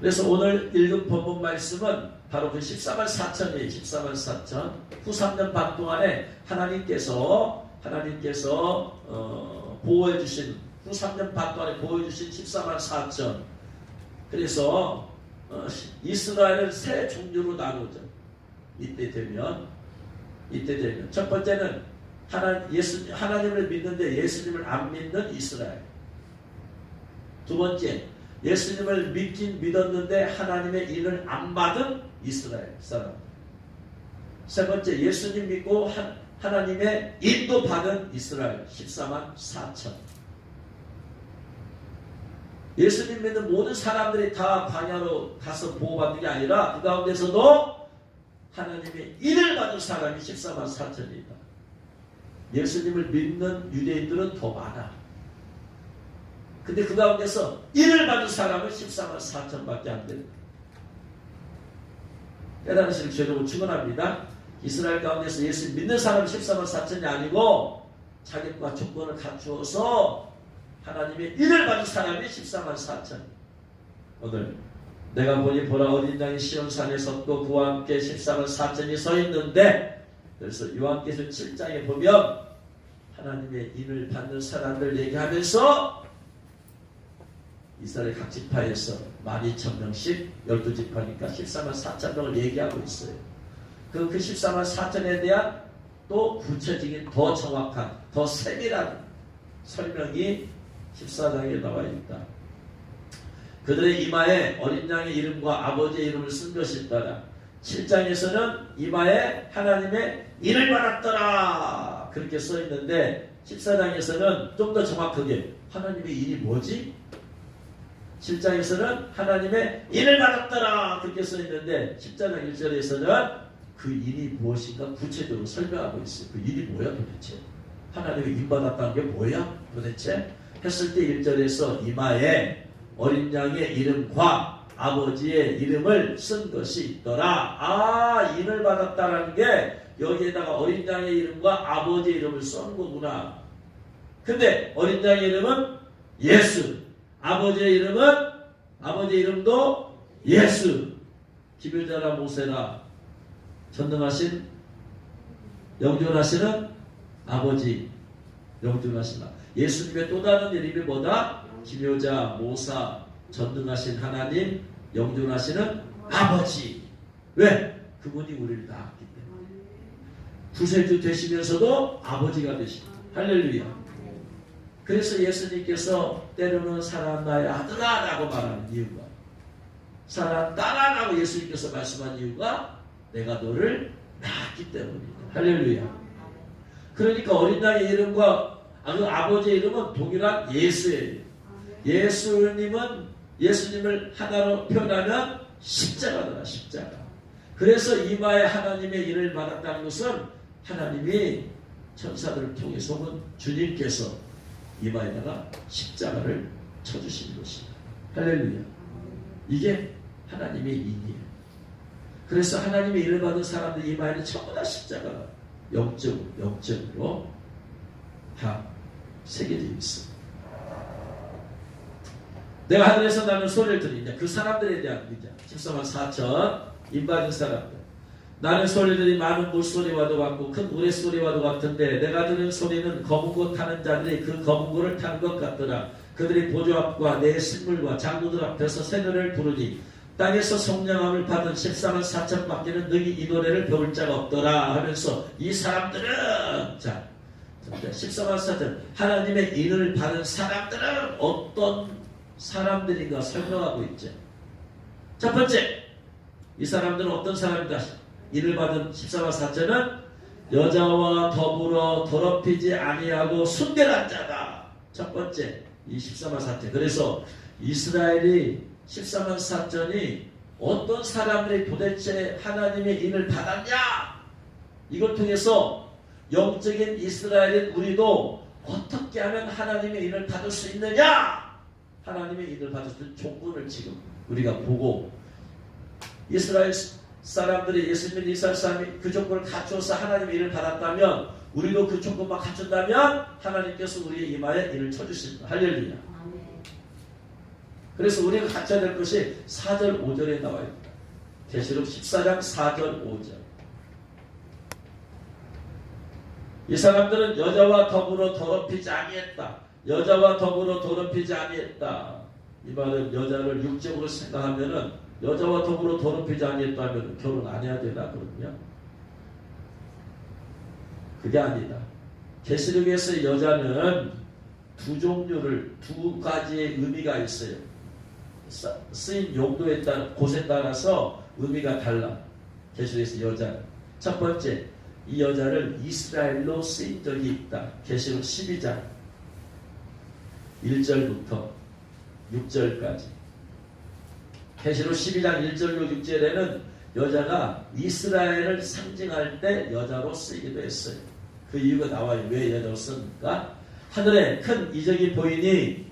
그래서 오늘 읽은 본문 말씀은 바로 그 14만 4천이에요. 14만 4천. 후 3년 반 동안에 하나님께서 보호해 주신, 후 3년 반 동안에 보호해 주신 14만 4천. 그래서 이스라엘을 세 종류로 나누죠. 이때 되면 첫 번째는 하나님을 믿는데 예수님을 안 믿는 이스라엘. 두 번째, 예수님을 믿긴 믿었는데 하나님의 인을 안 받은 이스라엘 사람. 세 번째, 예수님 믿고 하나님의 인도 받은 이스라엘 14만 4천. 예수님 믿는 모든 사람들이 다 광야로 가서 보호받는 게 아니라 그 가운데서도 하나님의 인을 받은 사람이 14만 4천이다. 예수님을 믿는 유대인들은 더 많아. 근데 그 가운데서 인을 받은 사람은 14만 4천밖에 안 됩니다. 깨달으시는 죄를 축원합니다. 이스라엘 가운데서 예수 믿는 사람은 14만 4천이 아니고 자격과 조건을 갖추어서 하나님의 인을 받은 사람이 14만 4천. 오늘 내가 보니 보라 어린 양이 시온산에 섰고 그와 함께 14만 4천이 서 있는데, 그래서 요한계시록 7장에 보면 하나님의 인을 받는 사람들 얘기하면서 이스라엘 각 지파에서 12,000명씩 12지파니까 14만 4천 명을 얘기하고 있어요. 그 14만 4천에 대한 또 구체적인 더 정확한 더 세밀한 설명이 14장에 나와 있다. 그들의 이마에 어린 양의 이름과 아버지의 이름을 쓴 것이 있더라. 7장에서는 이마에 하나님의 인을 받았더라 그렇게 써 있는데 14장에서는 좀 더 정확하게 하나님의 인이 뭐지? 7장에서는 하나님의 인을 받았더라 그렇게 써 있는데 10장 1절에서는 그 인이 무엇인가 구체적으로 설명하고 있어요. 그 인이 뭐야 도대체? 하나님의 인 받았다는 게 뭐야 도대체? 했을 때 1절에서 이마에 어린 양의 이름과 아버지의 이름을 쓴 것이 있더라. 아, 인을 받았다라는 게 여기에다가 어린 양의 이름과 아버지의 이름을 쓴 거구나. 근데 어린 양의 이름은 예수, 아버지의 이름도 예수. 기별자라 모세라 전능하신 영존하시는 아버지, 영존하시나. 예수님의 또 다른 이름이 뭐다? 기묘자, 모사, 전능하신 하나님, 영존하시는 아버지. 왜? 그분이 우리를 낳았기 때문에. 구세주 되시면서도 아버지가 되십니다. 할렐루야. 그래서 예수님께서 때로는 사랑하는 나의 아들아 라고 말하는 이유가, 사랑하는 딸아 라고 예수님께서 말씀한 이유가 내가 너를 낳았기 때문이다. 할렐루야. 그러니까 어린 양의 이름과 그 아버지의 이름은 동일한 예수예요. 예수님을 하나로 표현하면 십자가다. 십자가. 그래서 이마에 하나님의 인을 받았다는 것은 하나님이 천사들을 통해서 혹은 주님께서 이마에다가 십자가를 쳐주신 것입니다. 할렐루야. 이게 하나님의 인이에요. 그래서 하나님의 인을 받은 사람들 이마에는 전부 다 십자가가 영적으로 다 새겨져 있습니다. 내가 하늘에서 나는 소리를 들으니 그 사람들에 대한 의자 14만 4천 인받은 사람들. 나는 소리들이 많은 물소리와도 같고 큰 우레소리와도 같은데 내가 들은 소리는 검은 고 타는 자들이 그 검은 고를 타는 것 같더라. 그들이 보좌 앞과 내 신물과 장로들 앞에서 새 노래를 부르니 땅에서 성령함을 받은 14만 4천 밖에는 능히 이 노래를 배울 자가 없더라 하면서 이 사람들은 14만 4천 하나님의 인을 받은 사람들은 어떤 사람들인가 설명하고 있죠. 첫 번째, 이 사람들은 어떤 사람이다? 인을 받은 14만 4천은 여자와 더불어 더럽히지 아니하고 순결한 자다. 첫 번째, 이 14만 4천. 그래서 이스라엘이 14만 4천이 어떤 사람들이 도대체 하나님의 인을 받았냐? 이걸 통해서 영적인 이스라엘인 우리도 어떻게 하면 하나님의 인을 받을 수 있느냐? 하나님의 인을 받을 수 있는 조건을 지금 우리가 보고, 이스라엘 사람들이 예수님 이스라엘 사람이 그 조건을 갖춰서 하나님의 인을 받았다면 우리도 그 조건만 갖춘다면 하나님께서 우리의 이마에 인을 쳐주십니다. 할렐루야. 그래서 우리가 갖춰야 될 것이 4절 5절에 나와 있다. 계시록 14장 4절 5절. 이 사람들은 여자와 더불어 더럽히지 아니했다. 여자와 더불어 더럽히지 아니했다. 이 말은 여자를 육적으로 생각하면은 여자와 더불어 더럽히지 아니했다 하면 결혼 안 해야 되나 그러냐? 그게 아니다. 계시록에서 여자는 두 가지의 의미가 있어요. 쓰인 용도에 따라 곳에 따라서 의미가 달라. 계시록에서 여자는 첫 번째, 이 여자를 이스라엘로 쓰인 적이 있다. 계시록 12장 1절부터 6절까지. 계시록 12장 1절로 6절에는 여자가 이스라엘을 상징할 때 여자로 쓰이기도 했어요. 그 이유가 나와요. 왜 여자로 썼는가? 하늘에 큰 이적이 보이니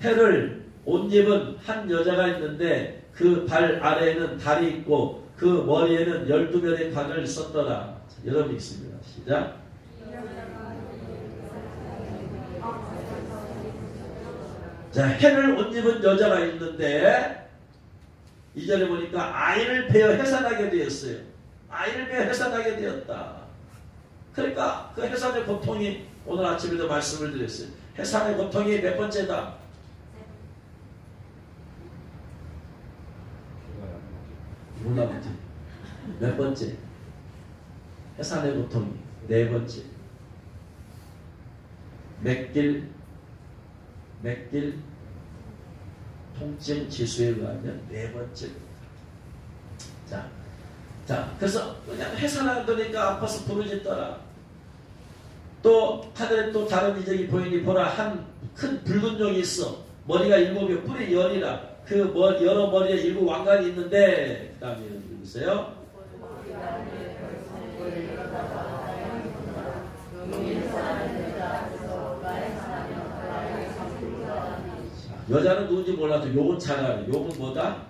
해를 옷 입은 한 여자가 있는데 그 발 아래에는 달이 있고 그 머리에는 12별의 관을 썼더라. 여러분 읽습니다. 시작. 자, 해를 옷 입은 여자가 있는데 2절에 보니까 아이를 베어 해산하게 되었어요. 아이를 베어 해산하게 되었다. 그러니까 그 해산의 고통이 오늘 아침에도 말씀을 드렸어요. 해산의 고통이 몇 번째다? 몰라보지. 몇 번째? 해산의 고통이 네 번째. 맥길 통증 지수에 의하면 네 번째. 자, 그래서 그냥 해산하는 거니까 아파서 부르짖더라. 또 하늘에 또 다른 이적이 보이니 보라, 한 큰 붉은 용이 있어. 머리가 7개, 뿔이 10이라. 그 여러 머리에 7 왕관이 있는데, 그 다음에 읽으세요. 여자는 누군지 몰라도 욕은 잘 알아요. 욕은 뭐다?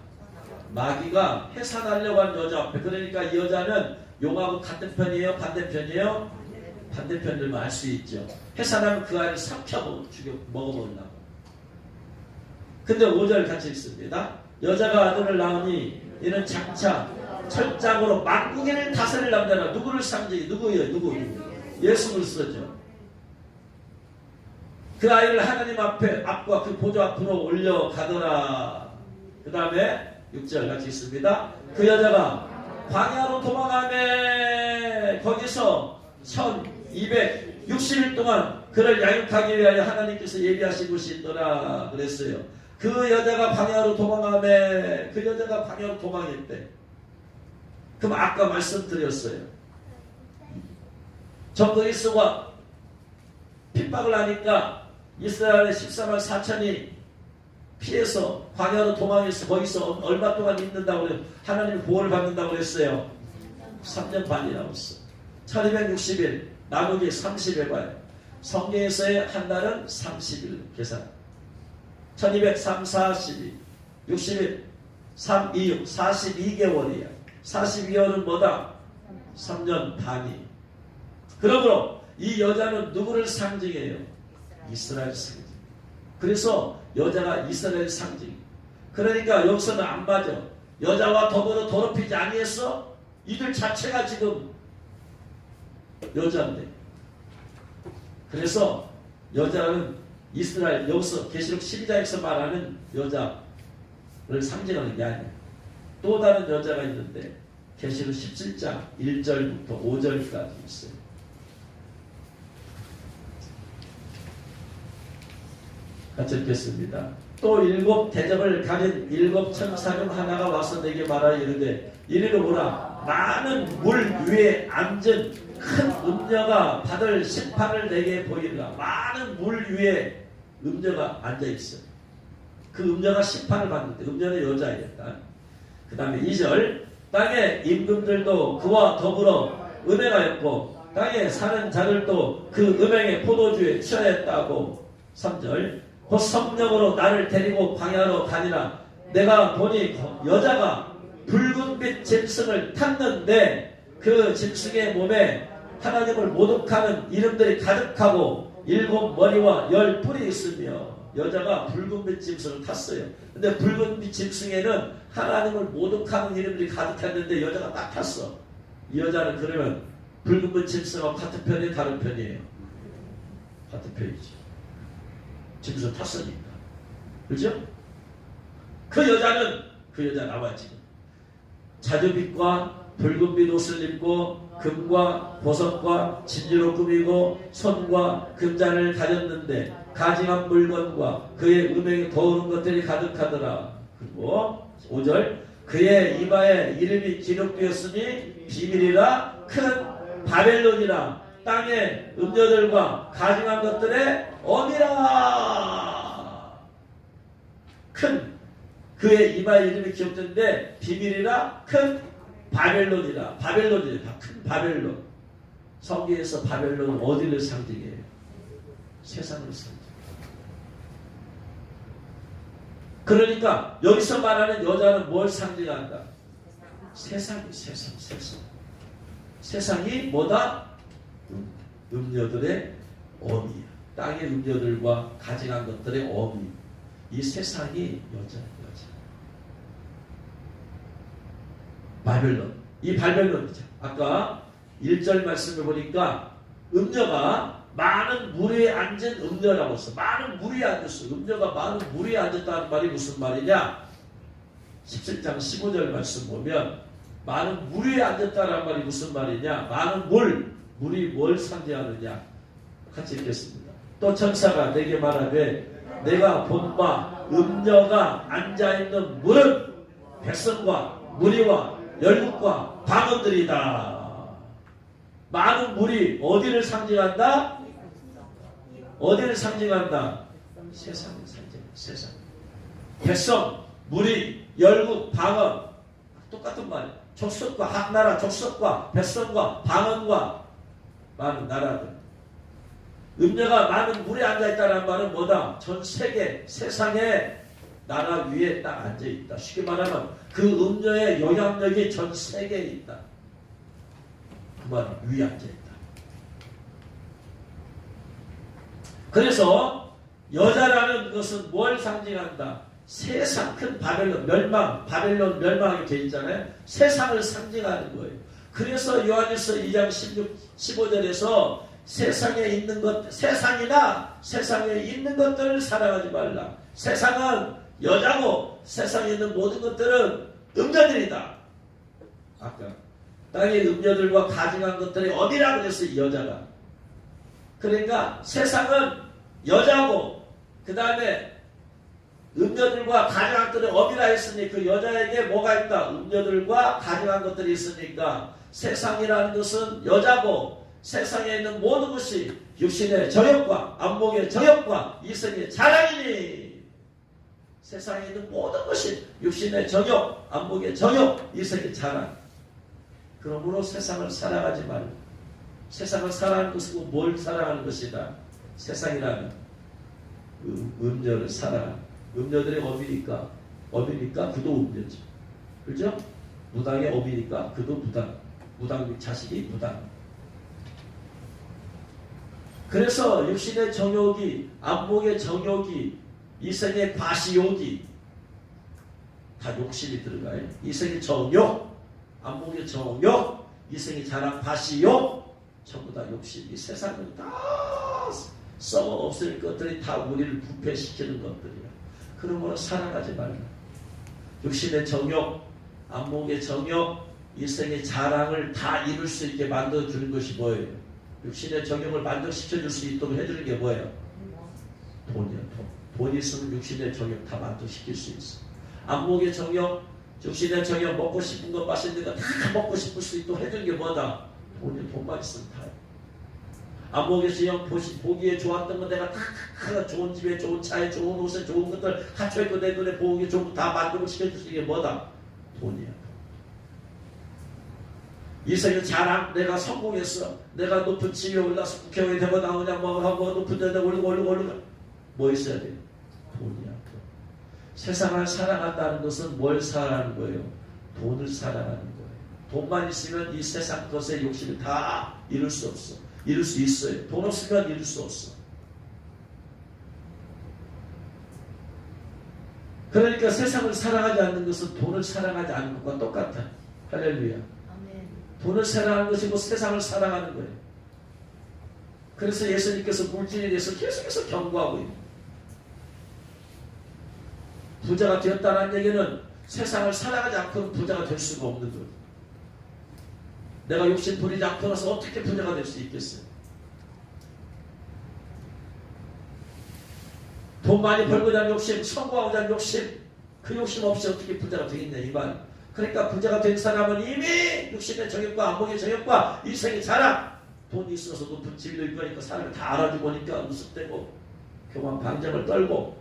마귀가 해산하려고 한 여자 앞에. 그러니까 이 여자는 용하고 같은 편이에요? 반대편이에요? 반대편들만 알 수 있죠. 해산하면 그 아이를 삭혀 먹어버리려고. 근데 5절 같이 읽습니다. 여자가 아들을 낳으니 이는 장차 철장으로 만국인을 다스릴 남자라. 누구를 상징해? 누구예요? 누구? 예수 그리스도죠. 그 아이를 하나님 앞과 그 보좌 앞으로 올려가더라. 그 다음에 6절 같이 있습니다. 그 여자가 광야로 도망하며 거기서 1260일 동안 그를 양육하기 위하여 하나님께서 예비하신 곳이 있더라 그랬어요. 그 여자가 광야로 도망하며 그 여자가 광야로 도망했대. 그럼 아까 말씀드렸어요. 저 그리스도가 핍박을 하니까 이스라엘의 14만 4천이 피해서 광야로 도망해서 거기서 얼마 동안 있는다고 그래요. 하나님 보호를 받는다고 그랬어요. 3년 반이라고 했어. 1260일 나누기 30일 봐요. 성경에서의 한 달은 30일 계산. 1203, 42, 60일, 3, 2, 6, 42개월이야. 42개월은 뭐다? 3년 반이. 그러므로 이 여자는 누구를 상징해요? 이스라엘 상징. 그래서 여자가 이스라엘 상징. 그러니까 여기서는 안 맞아. 여자와 더불어 더럽히지 아니했어? 이들 자체가 지금 여자인데. 그래서 여자는 이스라엘, 여기서 계시록 12장에서 말하는 여자를 상징하는 게 아니야. 또 다른 여자가 있는데 계시록 17장 1절부터 5절까지 있어요. 같이 읽겠습니다. 또 7 대접을 가진 7 천사 중 하나가 와서 내게 말하여 이르되 이리로 보라, 많은 물 위에 앉은 큰 음녀가 받을 심판을 내게 보이리라. 많은 물 위에 음녀가 앉아있어요. 그 음녀가 심판을 받는데, 음녀는 여자예요. 그 다음에 2절, 땅의 임금들도 그와 더불어 음행하였고 땅에 사는 자들도 그 음행의 포도주에 취하였다고. 3절, 곧 성령으로 나를 데리고 광야로 가니라. 내가 보니 여자가 붉은빛 짐승을 탔는데 그 짐승의 몸에 하나님을 모독하는 이름들이 가득하고 7 머리와 10 뿔이 있으며. 여자가 붉은 빛 짐승을 탔어요. 근데 붉은 빛 짐승에는 하나님을 모독하는 이름들이 가득했는데 여자가 딱 탔어. 이 여자는 그러면 붉은 빛 짐승하고 같은 편이에요? 다른 편이에요? 같은 편이죠. 짐승 탔으니까. 그죠? 그 여자 나와 지금. 자주빛과 붉은빛 옷을 입고 금과 보석과 진주로 꾸미고 손과 금잔을 가졌는데 가증한 물건과 그의 음행에 더우는 것들이 가득하더라. 그리고 5절 그의 이마에 이름이 기록되었으니 비밀이라 큰 바벨론이라 땅의 음녀들과 가증한 것들의 어미라. 큰 그의 이마에 이름이 기록되는데 비밀이라 큰 바벨론이라. 바벨론이라. 큰 바벨론. 성경에서 바벨론은 어디를 상징해요? 세상을 상징해요. 그러니까 여기서 말하는 여자는 뭘 상징한다? 세상. 세상이 뭐다? 음녀들의 어미. 땅의 음녀들과 가증한 것들의 어미. 이 세상이 여자예요. 바벨론. 이 바벨론이죠. 아까 1절 말씀을 보니까 음녀가 많은 물 위에 앉은 음녀라고 했어. 많은 물 위에 앉았어. 음녀가 많은 물 위에 앉았다는 말이 무슨 말이냐? 17장 15절 말씀 보면 많은 물 위에 앉았다는 말이 무슨 말이냐? 많은 물이 뭘 상징하느냐? 같이 읽겠습니다. 또 천사가 내게 말하되 내가 본 바 음녀가 앉아있는 물은 백성과 무리와 열국과 방언들이다. 많은 물이 어디를 상징한다? 어디를 상징한다? 세상을 상징한다. 세상. 백성, 무리, 열국, 방언. 똑같은 말이에요. 족속과 학나라, 족속과 백성과 방언과 많은 나라들. 음녀가 많은 물에 앉아있다는 말은 뭐다? 전 세계, 세상에 나라 위에 딱 앉아있다. 쉽게 말하면 그 음녀의 영향력이 전 세계에 있다. 그 말 위에 앉아있다. 그래서 여자라는 것은 뭘 상징한다? 세상, 큰 바벨론, 바벨론 멸망하게 되어 있잖아요. 세상을 상징하는 거예요. 그래서 요한일서 2장 15절에서 세상에 있는 것, 세상에 있는 것들을 사랑하지 말라. 세상은 여자고 세상에 있는 모든 것들은 음녀들이다. 아까 땅의 음녀들과 가증한 것들이 어디라고 그랬어요? 여자가. 그러니까 세상은 여자고 그 다음에 음녀들과 가증한 것들이 어디라 했으니 그 여자에게 뭐가 있다? 음녀들과 가증한 것들이 있으니까 세상이라는 것은 여자고 세상에 있는 모든 것이 육신의 정욕과 안목의 정욕과 이성의 자랑이니. 세상에 있는 모든 것이 육신의 정욕, 안목의 정욕, 이성의 자랑. 그러므로 세상을 사랑하지 말고 세상을 사랑하는 것이고 뭘 사랑하는 것이다. 세상이라는 음녀를 사랑하는. 음녀들의 어미니까 그도 음녀지. 그죠? 무당의 어미니까 그도 무당 자식이 무당. 그래서 육신의 정욕이, 안목의 정욕이, 이성의 과시욕이 다 욕심이 들어가요. 이성의 정욕, 안목의 정욕, 이성의 자랑, 과시욕 전부 다 욕심. 이 세상은 다 썩어 없을 것들이 다 우리를 부패시키는 것들이야. 그러므로 사랑하지 말라. 육신의 정욕, 안목의 정욕, 이성의 자랑을 다 이룰 수 있게 만들어주는 것이 뭐예요? 육신의 정욕을 만족시켜줄 수 있도록 해주는 게 뭐예요? 돈이야, 돈. 돈이 있으면 육신의 정욕 다 만족시킬 수 있어. 안목의 정욕, 육신의 정욕, 먹고 싶은 거, 맛있는 거 다 먹고 싶을 수 있도록 해주는 게 뭐다? 돈만 있으면 다. 안목의 정욕, 보기에 좋았던 거 내가 다 좋은 집에, 좋은 차에, 좋은 옷에, 좋은 것들 갖춰있고 내 눈에 보기에 좋은 거 다 만족을 시켜줄 수 있는 게 뭐다? 돈이야. 이성의 자랑, 내가 성공했어. 내가 높은 지위에 올라서 국회의원이 되고 나오냐, 뭐 높은 데다 올리고. 뭐 있어야 돼? 돈이야. 세상을 사랑한다는 것은 뭘 사랑하는 거예요? 돈을 사랑하는 거예요. 돈만 있으면 이 세상 것의 욕심을 다 이룰 수 없어. 이룰 수 있어요. 돈 없으면 이룰 수 없어. 그러니까 세상을 사랑하지 않는 것은 돈을 사랑하지 않는 것과 똑같아. 할렐루야. 아멘. 돈을 사랑하는 것이고 세상을 사랑하는 거예요. 그래서 예수님께서 물질에 대해서 계속해서 경고하고 있는. 부자가 되었다는 얘기는 세상을 사랑하지 않고는 부자가 될 수가 없는 거예요. 내가 욕심 부리지 않고 나서 어떻게 부자가 될 수 있겠어요? 돈 많이 벌고자 하는 욕심, 성공하고자 하는 욕심, 그 욕심 없이 어떻게 부자가 되겠냐 이 말. 그러니까 부자가 된 사람은 이미 육신의 정욕과 안목의 정욕과 인생의 자랑, 돈이 있어서 높은 집도 있고 하니까 사람을 다 알아주고 하니까 우습대고 교만 방정을 떨고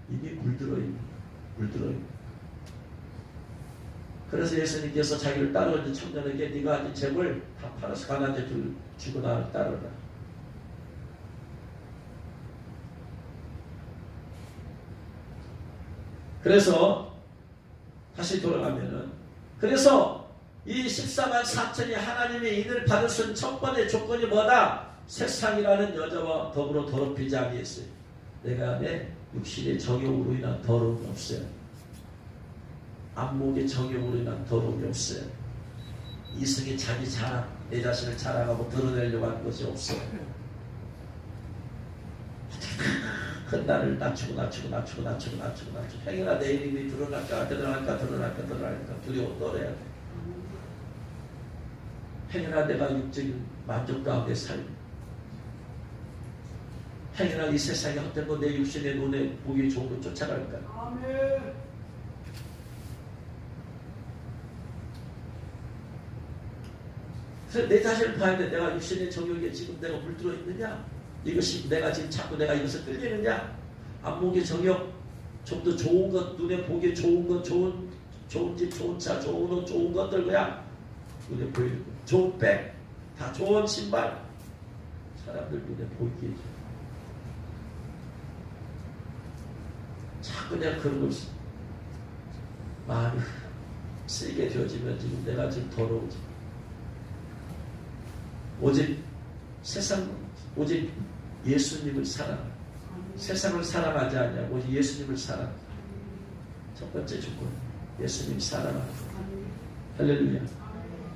이미 물들어 있는 물들어. 그래서 예수님께서 자기를 따르는 청년에게 네가 네 재물 다 팔아서 가난한 자들 주고 나를 따르라. 그래서 다시 돌아가면은 그래서 이 14만 4천이 하나님의 인을 받을 수 있는 첫 번째 조건이 뭐다? 세상이라는 여자와 더불어 더럽히지 아니했어요. 내가 내 육신의 정욕으로 인한 더러움이 없어요. 안목의 정욕으로 인한 더러움이 없어요. 이승이 자기 자랑, 내 자신을 자랑하고 드러내려고 하는 것이 없어요. 큰 나를 낮추고 행여나 내 이름이 드러날까 두려워 떨어야 돼. 행여나 내가 육적인 만족 가운데 살고 행여나 이 세상에 헛된 거 내 육신의 눈에 보기 좋은 거 쫓아갈까. 아멘. 그래서 내 자신을 봐야 돼. 내가 육신의 정욕에 지금 내가 물들어 있느냐? 이것이 내가 지금 자꾸 내가 이것을 끌리느냐? 안목의 정욕, 좀 더 좋은 것, 눈에 보기 좋은 것, 좋은 집, 좋은 차, 좋은 옷, 좋은 것들 그냥 눈에 보이는 거. 좋은 백, 다 좋은 신발, 사람들 눈에 보이게 해줘. 자꾸 내가 그런 걸 마음이 쓰이게 되어지면 지금 내가 지금 더러워져. 오직 오직 예수님을 사랑하. 세상을 사랑하지 않냐고 오직 예수님을 사랑하. 첫 번째 조건, 예수님 사랑하고. 할렐루야.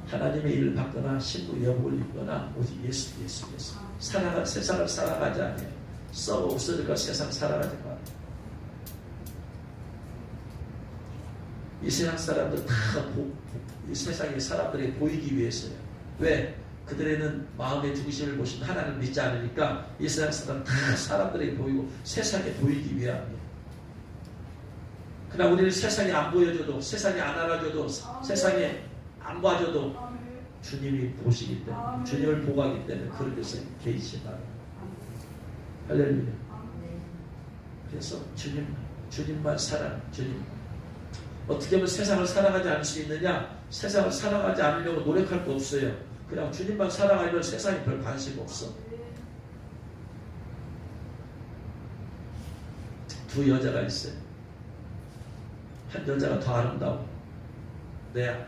하나님의 일을 받거나 신부 여복을 입거나 오직 예수. 세상을 사랑하지 않냐. 썩어 없어질까 세상 사랑하지 마. 이 세상 사람들 다 이 세상의 사람들이 보이기 위해서요. 왜? 그들에는 마음의 중심을 보신 하나님을 믿지 않으니까 이 세상 사람 다 사람들에게 보이고 세상에 보이기 위함이에요. 그러나 우리는 세상에 안 보여줘도 세상에 안 알아줘도 세상에 안 봐줘도 주님이 보시기 때문에 주님을 보고 하기 때문에 그런 것에 개의치 말아요. 할렐루야. 그래서 주님만 사랑. 주님. 어떻게 하면 세상을 사랑하지 않을 수 있느냐? 세상을 사랑하지 않으려고 노력할 거 없어요. 그냥 주님만 사랑하면 세상에 별 관심 없어. 두 여자가 있어요. 한 여자가 더 아름다워. 내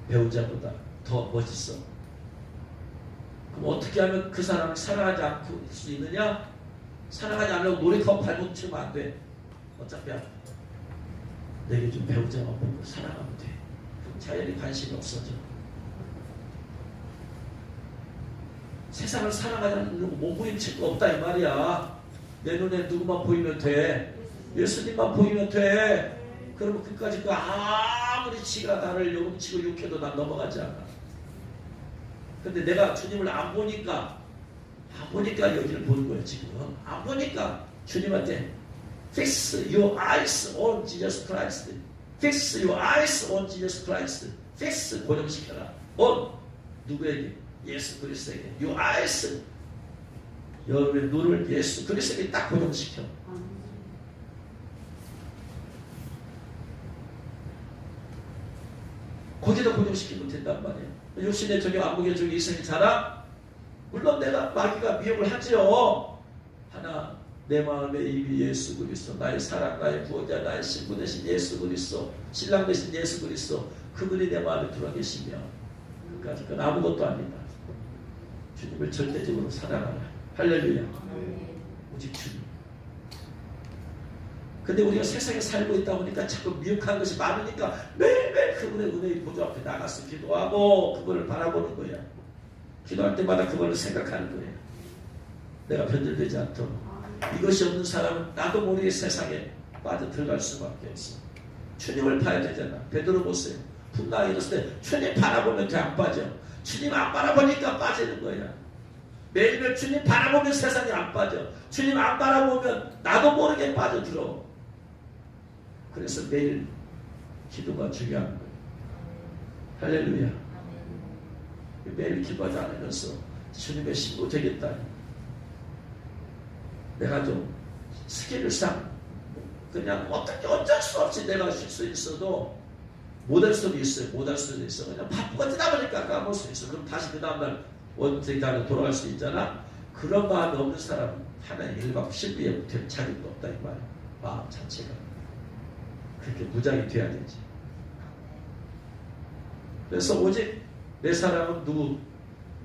배우자보다 더 멋있어. 그럼 어떻게 하면 그 사람을 사랑하지 않을 수 있느냐? 사랑하지 않으려고 노력하고 발목 치면 안 돼. 어차피 내게 좀 배우자가 보고 사랑하면 돼. 그럼 자연히 관심이 없어져. 세상을 사랑하지 않으려고 몸부림칠 거 없다 이 말이야. 내 눈에 누구만 보이면 돼. 예수님만 보이면 돼. 그러면 끝까지 그 아무리 지가 나를 요금치고 욕해도 난 넘어가지 않아. 근데 내가 주님을 안 보니까 여기를 보는 거야 지금. 안 보니까 주님한테 Fix your eyes on Jesus Christ. Fix your eyes on Jesus Christ. Fix 고정시켜라. on 누구에게? 예수 그리스도에게. Your eyes. 여러분의 눈을 예수 그리스도에게 딱 고정시켜. 거기다 고정시키면 된단 말이에요. 육신의 정욕, 안목의 정욕, 이생의 자랑. 물론 내가 마귀가 미혹을 하지요. 하나 내 마음에 이미 예수 그리스도, 나의 사랑, 나의 구원자, 나의 신부 대신 예수 그리스도, 신랑 대신 예수 그리스도, 그분이 내 마음에 들어와 계시며 그까짓 건 아무것도 아니다. 주님을 절대적으로 사랑하라. 할렐루야. 오직 주님. 근데 우리가 세상에 살고 있다 보니까 자꾸 미혹한 것이 많으니까 매일매일 그분의 은혜의 보좌 앞에 나가서 기도하고 그분을 바라보는 거야. 기도할 때마다 그분을 생각하는 거야. 내가 변질되지 않도록. 이것이 없는 사람은 나도 모르게 세상에 빠져 들어갈 수밖에 없어. 주님을 봐야 되잖아. 베드로 보세요. 풍랑이 일었을 때 주님 바라보면 돼 안 빠져. 주님 안 바라보니까 빠지는 거야. 매일매일 주님 바라보면 세상이 안 빠져. 주님 안 바라보면 나도 모르게 빠져들어. 그래서 매일 기도가 중요한 거예요. 할렐루야. 매일 기도하지 않으면서 주님의 신부 되겠다. 내가 좀 스킬상 그냥 어쩔 수 없이 내가 쉴 수 있어도 못할 수도 있어요. 못할 수도 있어. 그냥 바쁘고 뜨다 보니까 까먹을 수 있어. 그럼 다시 그 다음날 원생대로 돌아갈 수 있잖아. 그런 마음이 없는 사람은 하나님 일박 신비에 될 자격도 없다 이 말이야. 마음 자체가 그렇게 무장이 돼야 되지. 그래서 오직 내 사랑은 누구?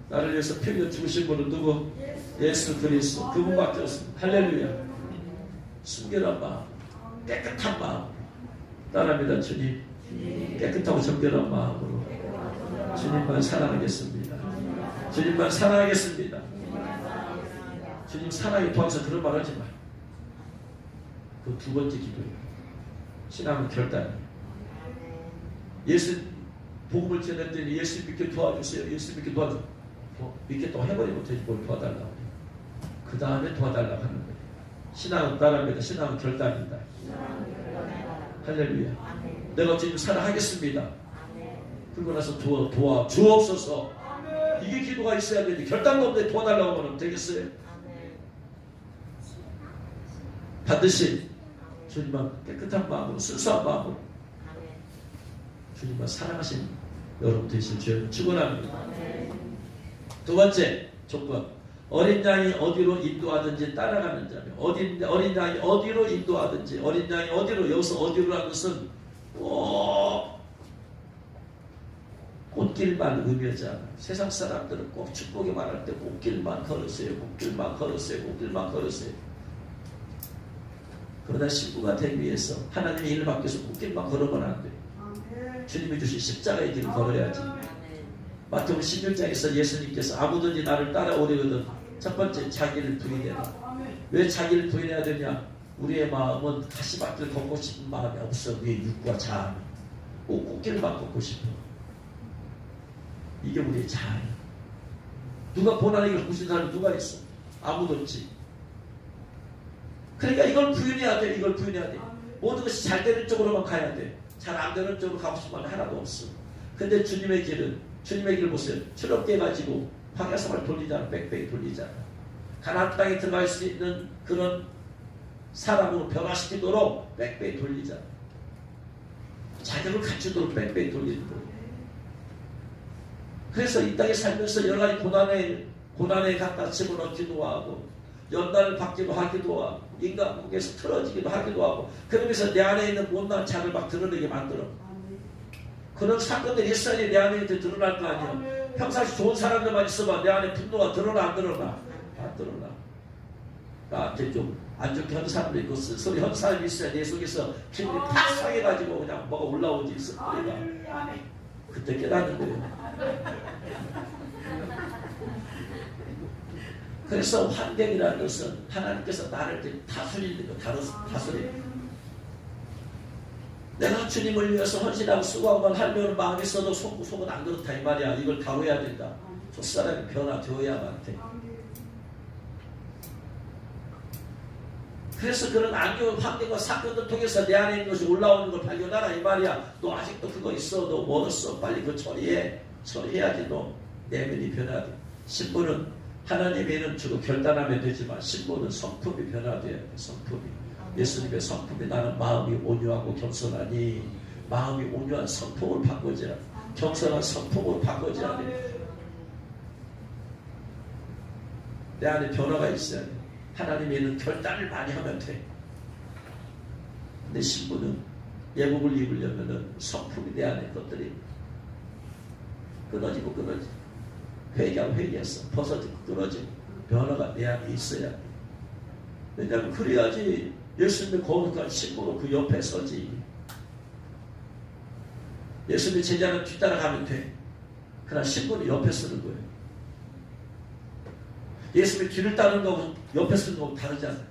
나를 위해서 피를 죽으신 분은 누구? 예수 그리스도. 그분밖에 없습니다. 할렐루야. 순결한 마음, 깨끗한 마음 따라합니다. 주님 깨끗하고 정결한 마음으로 주님만 사랑하겠습니다. 주님만 사랑하겠습니다. 주님 사랑에 도와서 그런 말 하지 마. 그 두 번째 기도예요. 신앙은 결단이에요. 예수 복음을 전했더니 예수 믿게 도와주세요. 예수 믿게 도와줘. 믿게 또 해버리면 되지 뭘 도와달라고. 그 다음에 도와달라고 하는 거예요. 신앙은 따라합니다. 신앙은 결단이다. 할렐루야. 내가 주님 사랑하겠습니다. 그러고 나서 도와 주옵소서. 이게 기도가 있어야 되는데 결단도 없는데 도와달라고 하면 되겠어요? 반드시 주님만 깨끗한 마음으로 순수한 마음으로 주님만 사랑하신 여러분 되실 줄 축원합니다. 두 번째 조건, 어린 양이 어디로 인도하든지 따라가는 자며. 어린 양이 어디로 인도하든지, 어린 양이 어디로, 여기서 어디로라는 것은 꼭 꽃길만 의미하지 않아요. 세상 사람들은 꼭 축복이 말할 때 꽃길만 걸으세요. 꽃길만 걸으세요. 꽃길만 걸으세요. 그러나 신부가 되기 위해서 하나님의 일을 받기 위해서 꽃길만 걸으면 안 돼요. 주님이 주신 십자가의 길을 걸어야지. 마태복음 16장에서 예수님께서 아무든지 나를 따라오려거든 첫 번째 자기를 부인해라. 왜 자기를 부인해야 되냐? 우리의 마음은 가시밭길 걷고 싶은 마음이 없어. 우리의 육과 자아는 꼭 꽃길만 걷고 싶어. 이게 우리의 자아야. 누가 고난을 겪고 싶은 사람이 누가 있어? 아무도 없지. 그러니까 이걸 부인해야 돼. 이걸 부인해야 돼. 모든 것이 잘 되는 쪽으로만 가야 돼. 잘 안 되는 쪽으로 가고 싶은 마음이 하나도 없어. 근데 주님의 길을 보세요. 철없게 해가지고 황야성을 돌리잖아. 빽빽이 돌리잖아. 가나안 땅에 들어갈 수 있는 그런 사람으로 변화시키도록 빽빽이 돌리잖아. 자격을 갖추도록 빽빽이 돌리는 거예요. 그래서 이 땅에 살면서 여러 가지 고난에 갖다 집어넣기도 하고 연단을 받기도 하기도 하고 인간국에서 틀어지기도 하기도 하고 그러면서 내 안에 있는 못난 자를 막 드러내게 만들어. 그런 사건들이 있어야 내 안에 드러날 거 아니야. 평상시 좋은 사람들만 있어봐. 내 안에 분노가 드러나 안 드러나? 안 드러나. 나한테 좀 안 좋게 하는 사람도 있고 소리 하는 사람이 있어야 내 속에서 기분이 팍 상해가지고 그냥 뭐가 올라오지 있어. 우리가 그때 깨닫는 거예요. 그래서 환경이라는 것은 하나님께서 나를 다스리는 거, 다스리는 거. 내가 주님을 위해서 헌신하고 수고하고 하려는 마음이 있어도 속은 안 그렇다 이 말이야. 이걸 다뤄야 된다. 저 사람이 변화되어야만 돼. 그래서 그런 안 좋은 환경과 사건들 통해서 내 안에 있는 것이 올라오는 걸 발견하라 이 말이야. 너 아직도 그거 있어. 너 멀었어. 빨리 그거 처리해. 처리해야지 너 내면이 변화돼. 신부는 하나님의 일은 주로 결단하면 되지만 신부는 성품이 변화돼야 돼. 성품이. 예수님의 성품이 나는 마음이 온유하고 겸손하니 마음이 온유한 성품을 바꿔줘야 돼. 겸손한 성품으로 바꿔줘야 돼. 내 안에 변화가 있어야 돼. 하나님의 일은 결단을 많이 하면 돼. 근데 신부는 예복을 입으려면은 성품이 내 안에 것들이 끊어지고 회개하고 회개했어. 벗어지고 끊어지고 변화가 내 안에 있어야 돼. 왜냐하면 그래야지 예수님의 거룩한 신부로 그 옆에 서지. 예수님의 제자는 뒤따라가면 돼. 그러나 신부는 옆에 서는 거예요. 예수님의 뒤를 따르는 거하고 옆에 서는 거하고 다르잖아요.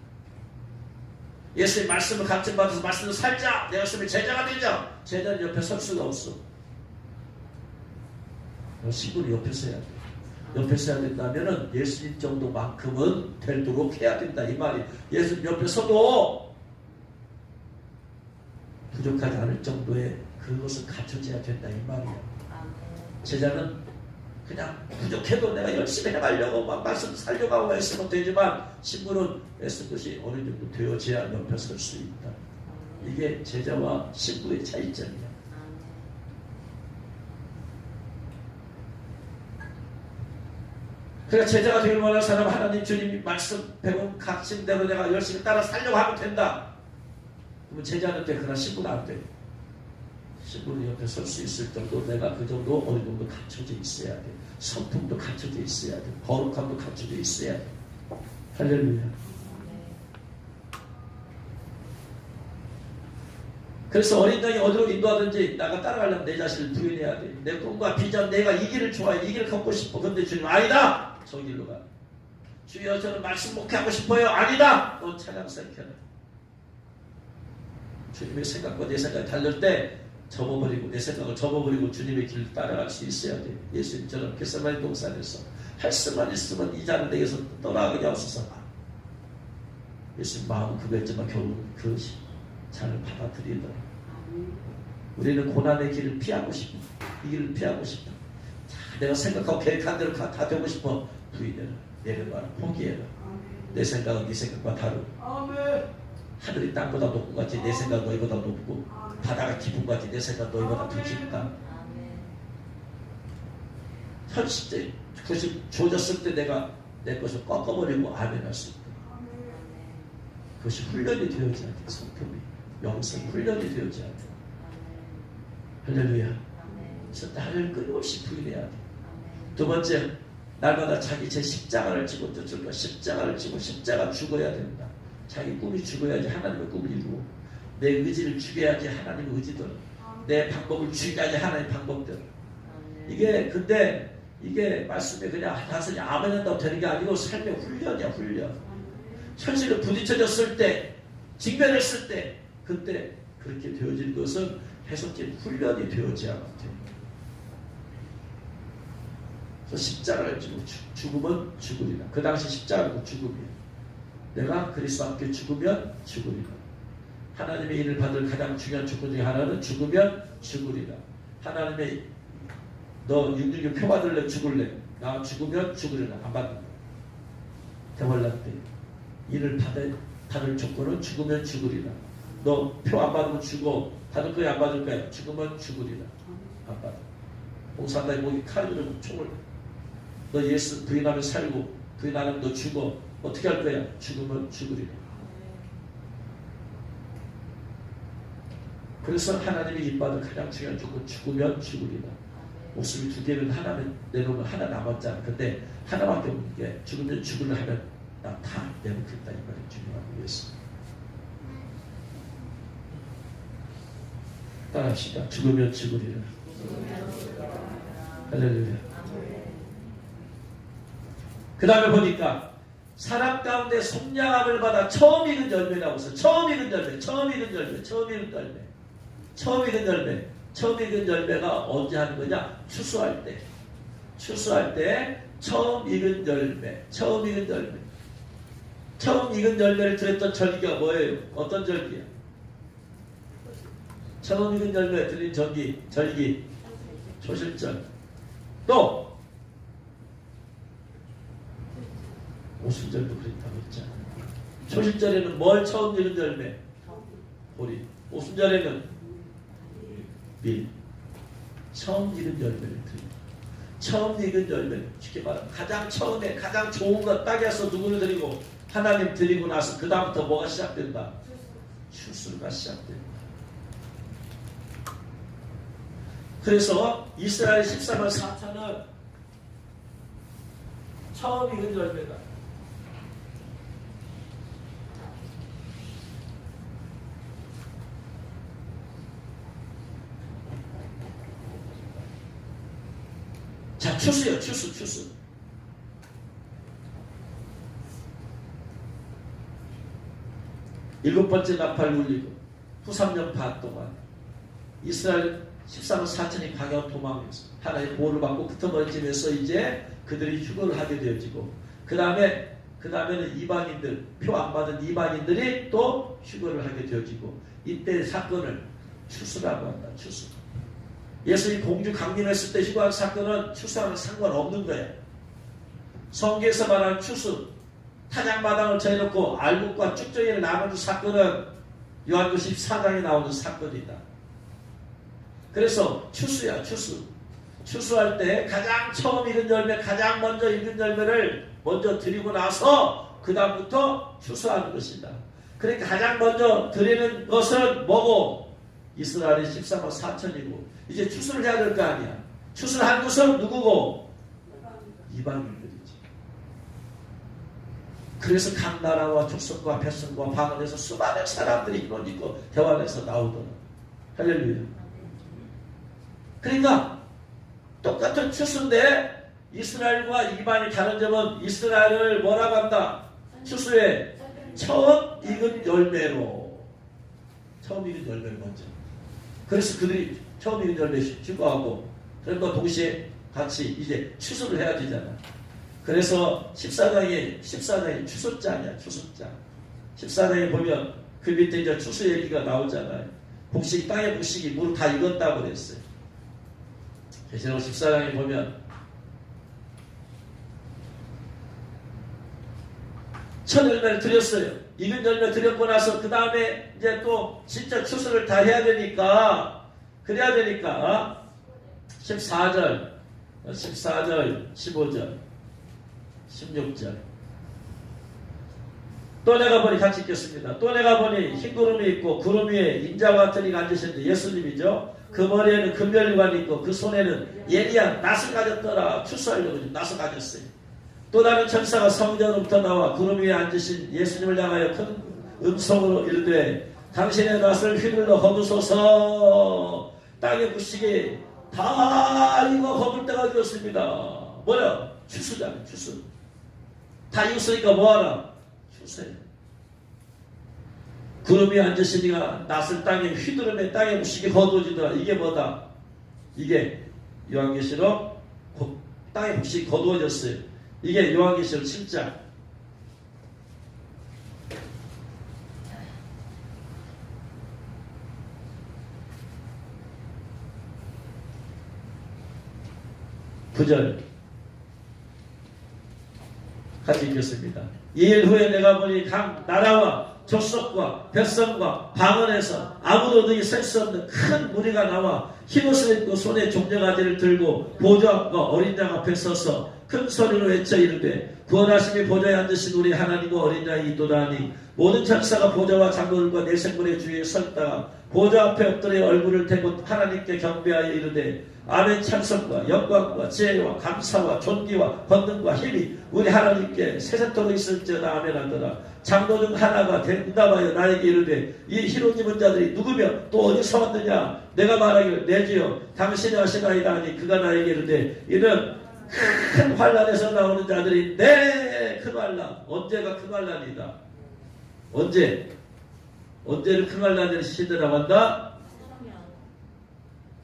예수님의 말씀을 감증받아서 말씀을 살자. 내가 예수님의 제자가 되자. 제자는 옆에 설 수가 없어. 신부는 옆에 서야 돼. 옆에 서야 된다면 예수님 정도만큼은 되도록 해야 된다 이 말이. 예수님 옆에 서도 부족하지 않을 정도의 그것을 갖춰져야 된다 이 말이야. 제자는 그냥 부족해도 내가 열심히 해가려고 막 말씀 살려고 하고 애쓰면 되지만 신부는 애쓴 것이 어느 정도 되어져야 옆에 설 수 있다. 이게 제자와 신부의 차이점이야. 그러니까 제자가 되길 원하는 사람은 하나님 주님이 말씀 배운 각신대로 내가 열심히 따라 살려고 하면 된다. 그러면 제자는 돼. 그러나 신부는 안 돼. 신부는 옆에 설 수 있을 정도 내가 그 정도 어느 정도 갖춰져 있어야 돼. 성품도 갖춰져 있어야 돼. 거룩함도 갖춰져 있어야 돼. 할렐루야. 그래서 어린 양이 어디로 인도하든지 나가 따라가려면 내 자신을 부인해야 돼. 내 꿈과 비전, 내가 이 길을 좋아해. 이 길을 걷고 싶어. 근데 주님 아니다. 저 길로 가. 주여 저는 말씀 목회하고 싶어요. 아니다. 너 차량 생겨라. 주님의 생각과 내 생각이 다를 때 접어버리고 내 생각을 접어버리고 주님의 길을 따라갈 수 있어야 돼. 예수님처럼 겟세마네 동산에서 할 수만 있으면 이 자는 내게서 떠나가게 하소서. 예수님 마음은 그거였지만 결국 그것이 자를 받아들이더라. 우리는 고난의 길을 피하고 싶어. 이 길을 피하고 싶다. 내가 생각하고 계획한 대로 다 되고 싶어. 부인해라. 내려봐라. 포기해라. 내 생각은 네 생각과 다르고 하늘이 땅보다 높은 것 같이 내 생각 너희보다 높고 바다가 깊은 것 같이 내 생각 너희보다 더 깊다. 현실적인 그것이 주어졌을 때 내가 내 것을 꺾어버리고 아멘할 수 있다. 그것이 훈련이 되어져야 돼. 성품이 영성 훈련이 되어져야 돼. 할렐루야. 그래서 나를 끊임없이 부인해야 돼. 두 번째, 날마다 자기 제 십자가를 지고 쫓을 거야. 십자가를 지고 십자가 죽어야 된다. 자기 꿈이 죽어야지 하나님의 꿈을 이루고 내 의지를 죽여야지 하나님의 의지대로 내 방법을 죽여야지 하나님의 방법대로. 이게 근데 이게 말씀이 그냥 단순히 아멘한다고 되는 게 아니고 삶의 훈련이야. 훈련. 현실에 부딪혀졌을 때 직면했을 때 그때 그렇게 되어질 것은 해석적인 훈련이 되어져야 돼. 그래서 십자가를 지고 죽으면 죽으리라. 그 당시 십자가는 죽음이야. 내가 그리스도 함께 죽으면 죽으리라. 하나님의 인을 받을 가장 중요한 조건 중에 하나는 죽으면 죽으리라. 하나님의 너 666 표 받을래 죽을래? 나 죽으면 죽으리라. 안 받는다. 대환란 때 인을 받을 조건은 죽으면 죽으리라. 너 표 안 받으면 죽어. 받을 거야 안 받을 거야? 죽으면 죽으리라. 안 받아. 봉사단이 목이 칼으로 총을 너 예수 부인하면 살고 부인 안 하면 너 죽어. 어떻게 할 거야? 죽으면 죽으리라. 그래서 하나님이 입받은 가장 중요한 조건 죽으면 죽으리라. 목숨이 두 개는 하나는 내놓으면 하나 남았잖아. 근데 하나밖에 없는 게 죽으면 죽으려 하면 나 다 내놓겠다 이 말이 중요하고 위해서. 따라합시다. 죽으면 죽으리라. 할렐루야. 그 다음에 보니까 사람 가운데 속량함을 받아 처음 익은 열매라고 해서 처음 익은 열매. 처음 익은 열매가 언제 하는 거냐? 추수할 때 처음 익은 열매. 처음 익은 열매를 드렸던 절기가 뭐예요? 어떤 절기야? 처음 익은 열매 드린 절기 초실절. 또 오순절도 그랬다고 했잖아. 초실절에는 뭘 처음 익은 열매? 보리. 오순절에는 밀. 처음 익은 열매를 드립니다. 처음 익은 열매를 쉽게 말하면 가장 처음에 가장 좋은 것 따개서 누구를 드리고 하나님 드리고 나서 그 다음부터 뭐가 시작된다? 추수가 시작된다. 그래서 이스라엘 14만 4천은 처음 익은 열매가 자, 추수요, 추수. 일곱 번째 나팔 울리고 후 3년 반 동안 이스라엘 14만 4천이 강연 도망해서 하나님의 보호를 받고 끄트머리 집에서 이제 그들이 휴거를 하게 되어지고 그 다음에는 이방인들, 표 안 받은 이방인들이 또 휴거를 하게 되어지고 이때 사건을 추수라고 한다. 추수. 예수님 공주 강림했을 때 휴거한 사건은 추수와는 상관없는 거야. 성경에서 말하는 추수, 타작마당을 쳐놓고 알곡과 쭉정이를 나누는 사건은 요한복음 14장에 나오는 사건이다. 그래서 추수야, 추수. 추수할 때 가장 처음 익은 열매, 가장 먼저 익은 열매를 먼저 드리고 나서 그 다음부터 추수하는 것이다. 그러니까 가장 먼저 드리는 것은 뭐고? 이스라엘이 14만 4천이고 이제 추수를 해야 될 거 아니야. 추수를 한 것은 누구고? 이방인들이지. 그래서 각 나라와 족속과 백성과 방언에서 수많은 사람들이 이루어지고 대화에서 나오더라. 할렐루야. 그러니까 똑같은 추수인데 이스라엘과 이방인의 다른 점은 이스라엘을 뭐라고 한다? 추수의 처음 익은 열매로. 처음 익은 열매를 먼저. 그래서 그들이 처음 익은 열매 휴거하고 그런가 동시에 같이 이제 추수를 해야 되잖아. 그래서 14장이 추수자냐, 추수자. 14장에 보면 그 밑에 이제 추수 얘기가 나오잖아요. 곡식, 땅의 곡식이 물 다 익었다고 그랬어요. 계시록 14장에 보면 첫 열매를 드렸어요. 익은 열매 드렸고 나서 그 다음에 이제 또 진짜 추수를 다 해야 되니까 그래야 되니까 14절, 15절 16절 또 내가 보니 같이 읽겠습니다. 또 내가 보니 흰 구름이 있고 구름 위에 인자와 같은 이가 앉으셨는데 예수님이죠. 그 머리에는 금멸관이 있고 그 손에는 예리한 낫을 가졌더라. 추수하려고 낫을 가졌어요. 또 다른 천사가 성전으로부터 나와 구름 위에 앉으신 예수님을 향하여 큰 음성으로 이르되 당신의 낫을 휘둘러 거두소서. 땅의 부식이 다 익어 거둘 때가 되었습니다. 뭐야? 추수잖아요. 추수. 다 익었으니까 뭐하라? 추수해. 구름 위에 앉으시니가 낫을 땅에 휘두르며 땅의 부식이 거두어지더라. 이게 뭐다? 이게 요한계시록 땅의 부식이 거두어졌어요. 이게 요한계시록 7장. (9절) 같이 읽겠습니다. 2일 후에 내가 보니 각 나라와 족속과 백성과 방언에서 아무도 능히 셀 수 없는 큰 무리가 나와 흰옷을 입고 손에 종려가지를 들고 보좌 앞과 어린 양 앞에 서서 큰 소리로 외쳐 이르되 구원하심이 보좌에 앉으신 우리 하나님과 어린 양이 있도다니 모든 천사가 보좌와 장로들과 내 생물의 주위에 섰다가 보좌 앞에 엎드려 얼굴을 대고 하나님께 경배하여 이르되 아멘. 찬송과 영광과 지혜와 감사와 존귀와 권능과 힘이 우리 하나님께 세세토록 있을지어다. 아멘 하더라. 장로 중 하나가 대답하여 나에게 이르되 이 흰옷 입은 자들이 누구며 또 어디서 왔느냐. 내가 말하기를 내 주여 당신이 하시나이다 하니 그가 나에게 이르되 이는 큰 환란에서 나오는 자들인데. 큰 환란. 언제가 큰 환란이다. 언제를 큰 환란을 시대라고 한다.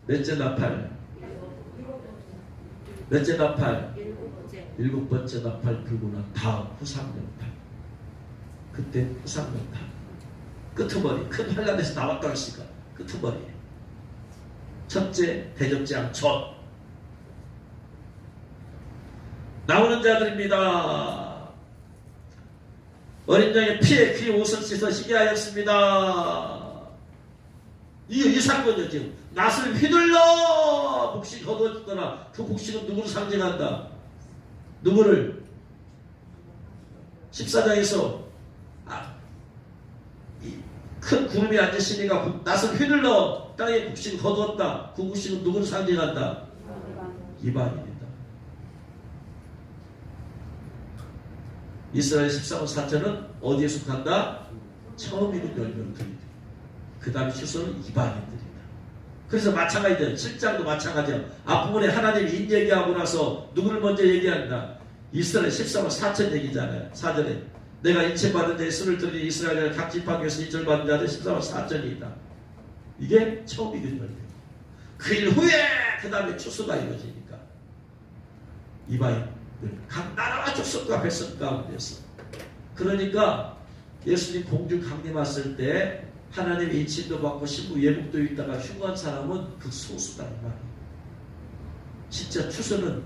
몇째 나팔? 몇째 나팔? 일곱 번째 나팔 불고 난 다음 후삼연팔. 그때 후삼연팔. 끄트머리. 큰 환란에서 나왔다 했으니까 끄트머리. 첫째 대접장 전. 나오는 자들입니다. 어린 양의 피에 귀 옷을 씻어 희귀하였습니다. 이 사건이죠. 지금 낫을 휘둘러 곡식이 거두어졌더라. 그 곡식은 누구를 상징한다? 누구를? 14장에서 큰 구름이 앉으시니까 낫을 휘둘러 땅에 곡식을 거두었다. 그 곡식은 누구를 상징한다? 이방인이다. 이스라엘 14만 4천은 어디에 속한다? 처음 익은 열매를 드리다. 그 다음에 추수는 이방인들이다. 그래서 마찬가지죠. 7장도 마찬가지죠. 앞부분에 하나님이 인 얘기하고 나서 누구를 먼저 얘기한다. 이스라엘 14만 4천 얘기잖아요. 4절에 내가 인체받은 자의 수를 들으니 이스라엘을 각 지파에서 인철받은 자들 14만 4천이다. 이게 처음 이루어집니다. 그 일 후에 그 다음에 추수가 이루어지니까 이방인들 각 나라와 족속과 백성 가운데서 그러니까 예수님 공중 강림했을 때 하나님의 인친도 받고 신부 예복도 있다가 흉한 사람은 그 소수다 이 말이에요. 진짜 추수는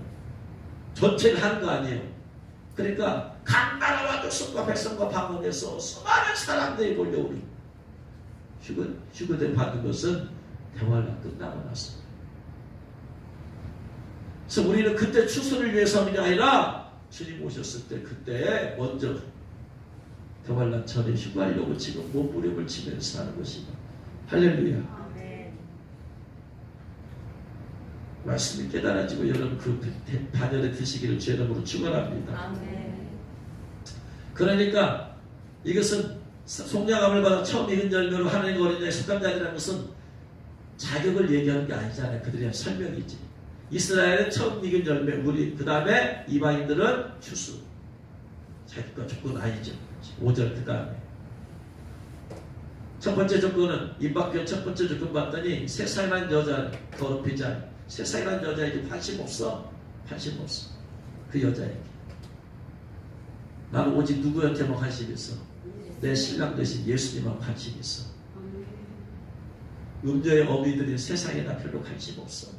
전체를 하는 거 아니에요. 그러니까 각 나라와 족속과 백성과 방언에서 수많은 사람들이 몰려오는 휴거대 받는 것은 대환란 끝나고 났습니다. 그래서 우리는 그때 추수를 위해서 하는 게 아니라 주님 오셨을 때 그때 먼저 대환란 전에 휴가하려고 지금 몸부림을 치면서 하는 것이다. 할렐루야. 아멘. 말씀이 깨달아지고 여러분 그 반열에 드시기를 주 이름으로 축원합니다. 아멘. 그러니까 이것은 속량함을 받아 처음 익은 열매로 하나님 어린이의 속감자들이라는 것은 자격을 얘기하는 게 아니잖아요. 그들의 설명이지. 이스라엘은 처음 익은 열매, 우리 그 다음에 이방인들은 추수. 자격과 조건 아니죠. 5절 그 다음에 첫 번째 조건은 임박변 첫 번째 조건 봤더니 세상이란 여자 더럽히지 않아. 세상이란 여자에게 관심 없어. 관심 없어. 그 여자에게. 나는 오직 누구한테만 관심 있어. 내 신랑 대신 예수님만 관심 있어. 음녀의 어미들이 세상에나 별로 관심 없어.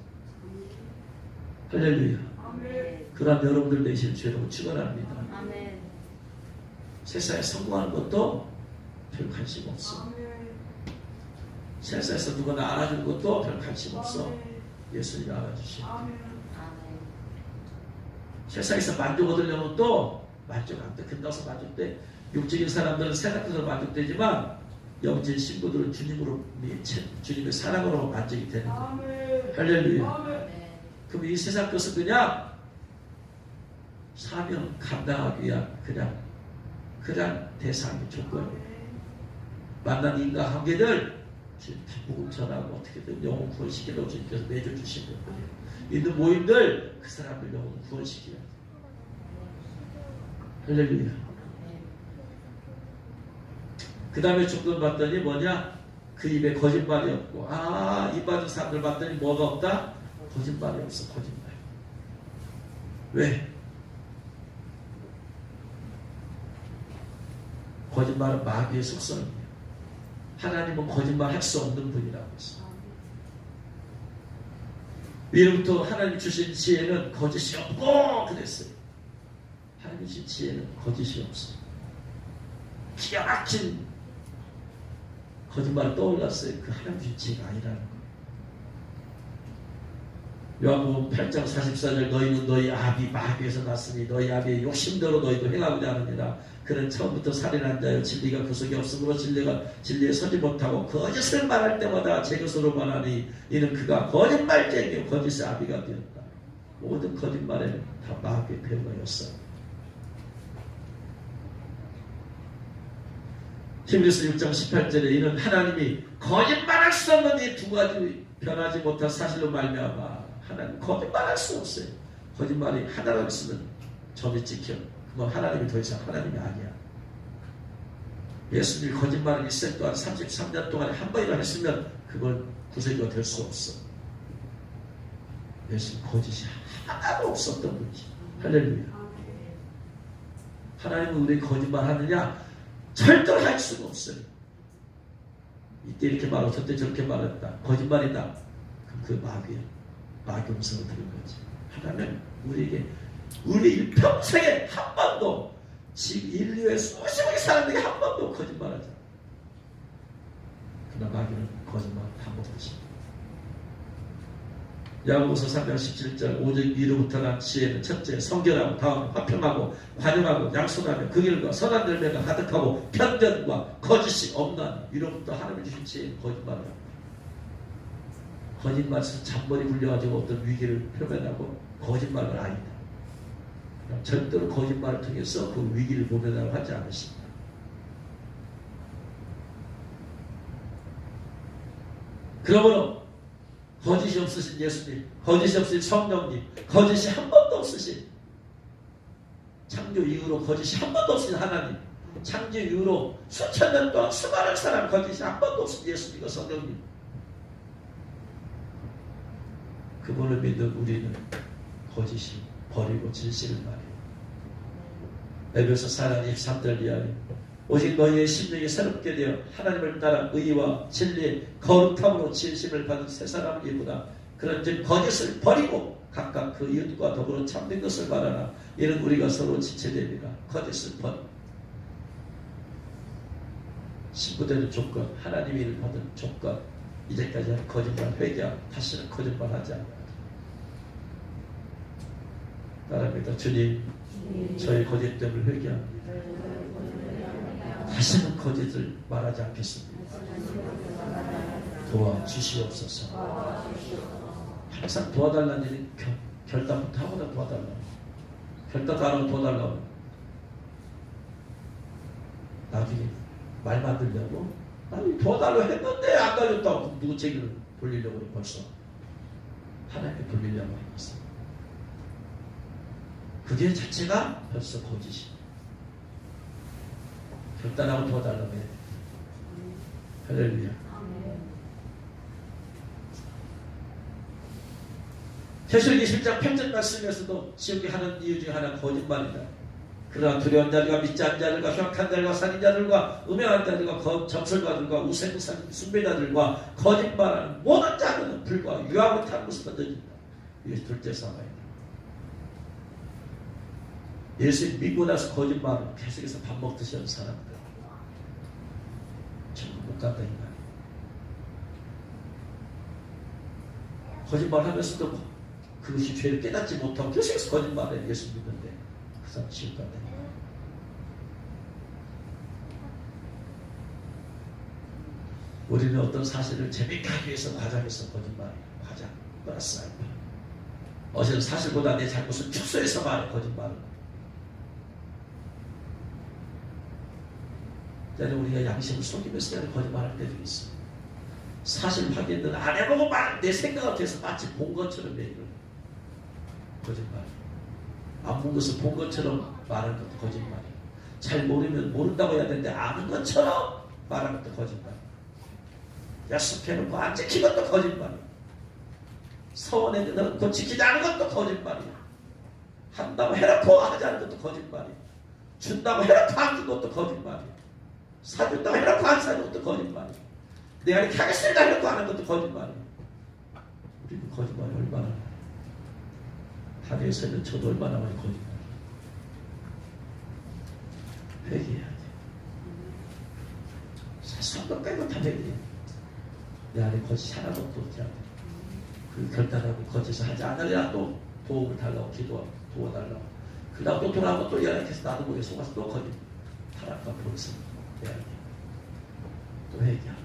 할렐루야. 그런 여러분들 대신 죄로 축원합니다. 아멘. 세상에 성공하는 것도 별 관심 없어. 세상에서 누구나 알아주는 것도 별 관심 없어. 예수님이 알아주시고. 세상에서 만족 얻으려면 또 만족 안 돼. 끝나서 만족돼. 육적인 사람들은 세상에서 만족되지만 영적인 신부들은 주님의 사랑으로 만족이 되는 거예요. 할렐루야. 그럼 이 세상 것은 그냥 사명 감당하기 위한 그냥 대상의 조건이에요. 만난 인간 관계들 복음 전하고 어떻게든 영혼 구원시키려고 주님께서 매주 주신 거예요. 있는 모임들 그 사람들 영혼 구원시키려. 할렐루야. 그 다음에 조건 봤더니 뭐냐? 그 입에 거짓말이 없고 입 받은 사람들 봤더니 뭐가 없다? 거짓말이 없어. 거짓말. 왜? 거짓말은 마귀의 속성이에요. 하나님은 거짓말 할 수 없는 분이라고 했어요. 위로부터 하나님 주신 지혜는 거짓이 없고 그랬어요. 하나님 주신 지혜는 거짓이 없어요. 기가 막힌 거짓말을 떠올랐어요. 그 하나님 주신 지혜가 아니라는 거예요. 요한복음 8장 44절 너희는 너희 아비 마귀에서 났으니 너희 아비의 욕심대로 너희도 행하고자 하느니라. 그는 처음부터 살인한 자여 진리가 그 속에 없으므로 진리에 서지 못하고 거짓을 말할 때마다 제 것으로 말하니 이는 그가 거짓말쟁이요 거짓의 아비가 되었다. 모든 거짓말에는 다 마귀의 배우가였어. 히브리서 6장 18절에 이는 하나님이 거짓말할 수 없는 이 두 가지 변하지 못한 사실로 말미암아 하나님 거짓말할 수 없어요. 거짓말이 하나라고 있으면 점이 찍혀. 그건 하나님이 더 이상 하나님이 아니야. 예수님이 거짓말을 이생 동안 33년 동안에 한 번이나 했으면 그건 구세주가 될 수 없어. 예수님 거짓이 하나도 없었던 분이지. 할렐루야. 하나님은 우리 거짓말 하느냐? 절대로 할 수가 없어요. 이때 이렇게 말하고 저때 저렇게 말했다. 거짓말이다. 그럼 그 마귀야. 마귀 음성을 들은 거지. 하나님 우리에게 우리 일평생에 한 번도 지금 인류의 수십억의 사람들이 한 번도 거짓말하지. 그러나 마귀는 거짓말 한 번도 하지. 야고보서 3장 17절 오직 위로부터 난 지혜는 첫째 성결하고 다음 화평하고 관용하고 양손하며 그 길과 선한 열매가 가득하고 편견과 거짓이 없나니 위로부터 하나님이 주신 지혜는 거짓말을 합니다. 거짓말에서 잔머리 굴려가지고 어떤 위기를 표현하고 거짓말은 아니다. 절대로 거짓말을 통해서 그 위기를 모면하고 하지 않으십니다. 그러므로 거짓이 없으신 예수님, 거짓이 없으신 성령님, 거짓이 한 번도 없으신 창조 이후로 거짓이 한 번도 없으신 하나님, 창조 이후로 수천 년 동안 수많은 사람 거짓이 한 번도 없으신 예수님과 성령님, 그분을 믿는 우리는 거짓이 버리고 진실을 말해요. 에베소 4장 23절 이하에 오직 너희의 심령이 새롭게 되어 하나님을 따라 의와 진리의 거룩함으로 진심을 받은 새 사람을 입으라. 그런즉 거짓을 버리고 각각 그 이웃과 더불어 참된 것을 말하라. 이는 우리가 서로 지체됩니다. 거짓을 버리고 신부되는 조건, 하나님의 일을 받은 조건, 이제까지 한 거짓말 회개하고 다시는 거짓말하지 않는다. 따라합니다. 주님, 저의 거짓됨을 회개합니다. 다시는 거짓을 말하지 않겠습니다. 도와주시옵소서. 항상 도와달라는 일이 결단부터 하고나 도와달라. 결단도 안 하고 도와달라고. 나중에 말만 들려고 나는 도와달라고 했는데 안 가졌다고 누구 책임을 돌리려고 벌써 하나님께 돌리려고 했어. 그게 자체가 벌써 거짓이야. 결단하고 도와달라고 해. 할렐루야. 계시록 21장 8절 말씀에서도 지옥이 하는 이유 중에 하나는 거짓말이다. 그러나 두려운 자들과 믿지 않는 자들과 흉악한 자들과 살인자들과 음행한 자들과 점술가들과 우상숭배 숭배자들과 거짓말하는 모든 자들은 불과 유하고 탄 곳에 던져진다. 이것이 둘째 사망이다. 예수 믿고 나서 거짓말을 계속해서 밥 먹듯이 하는 사람들 천국 못 간다 이 말이야. 거짓말하면서도 그것이 죄를 깨닫지 못하고 계속해서 거짓말해. 예수 믿는데 그 사람 지옥 간다 이 말이야. 우리는 어떤 사실을 재밌게 하기 위해서 과장해서 거짓말해. 과장 플러스 알파. 어제는 사실보다 내 잘못을 축소해서 말해. 거짓말을. 때는 우리가 양심을 속이면서 거짓말할 때도 있어. 사실 확인은 안 해보고 막 내 생각을 계속 마치 본 것처럼 얘기를 해. 거짓말. 안 본 것을 본 것처럼 말하는 것도 거짓말이야. 잘 모르면 모른다고 해야 되는데 아는 것처럼 말하는 것도 거짓말. 약속해놓고 안 지킨 것도 거짓말이야. 서원해놓고 지키지 않은 것도 거짓말이야. 한다고 해놓고 하지 않은 것도 거짓말이야. 준다고 해놓고 안 준 것도 거짓말이야. 사준다고 해놓고 안 사는 것도 거짓말이야. 내가 이렇게 하겠습니다 해놓고 하는 것도 거짓말이야. 우리는 거짓말이 얼마나 하늘에서는 저도 얼마나 많이 거짓말이야. 회개해야 돼. 사소한 것 빼고 다 회개해. 내 안에 거짓 하나도 없지 않아. 그 결단하고 거짓을 하지 않으려 또 도움을 달라고 도와달라고. 그다음 또 돌아오고 또 연락해서 나도 모르게 속아서 또 거짓. 타락과 벌써 또 회개하고.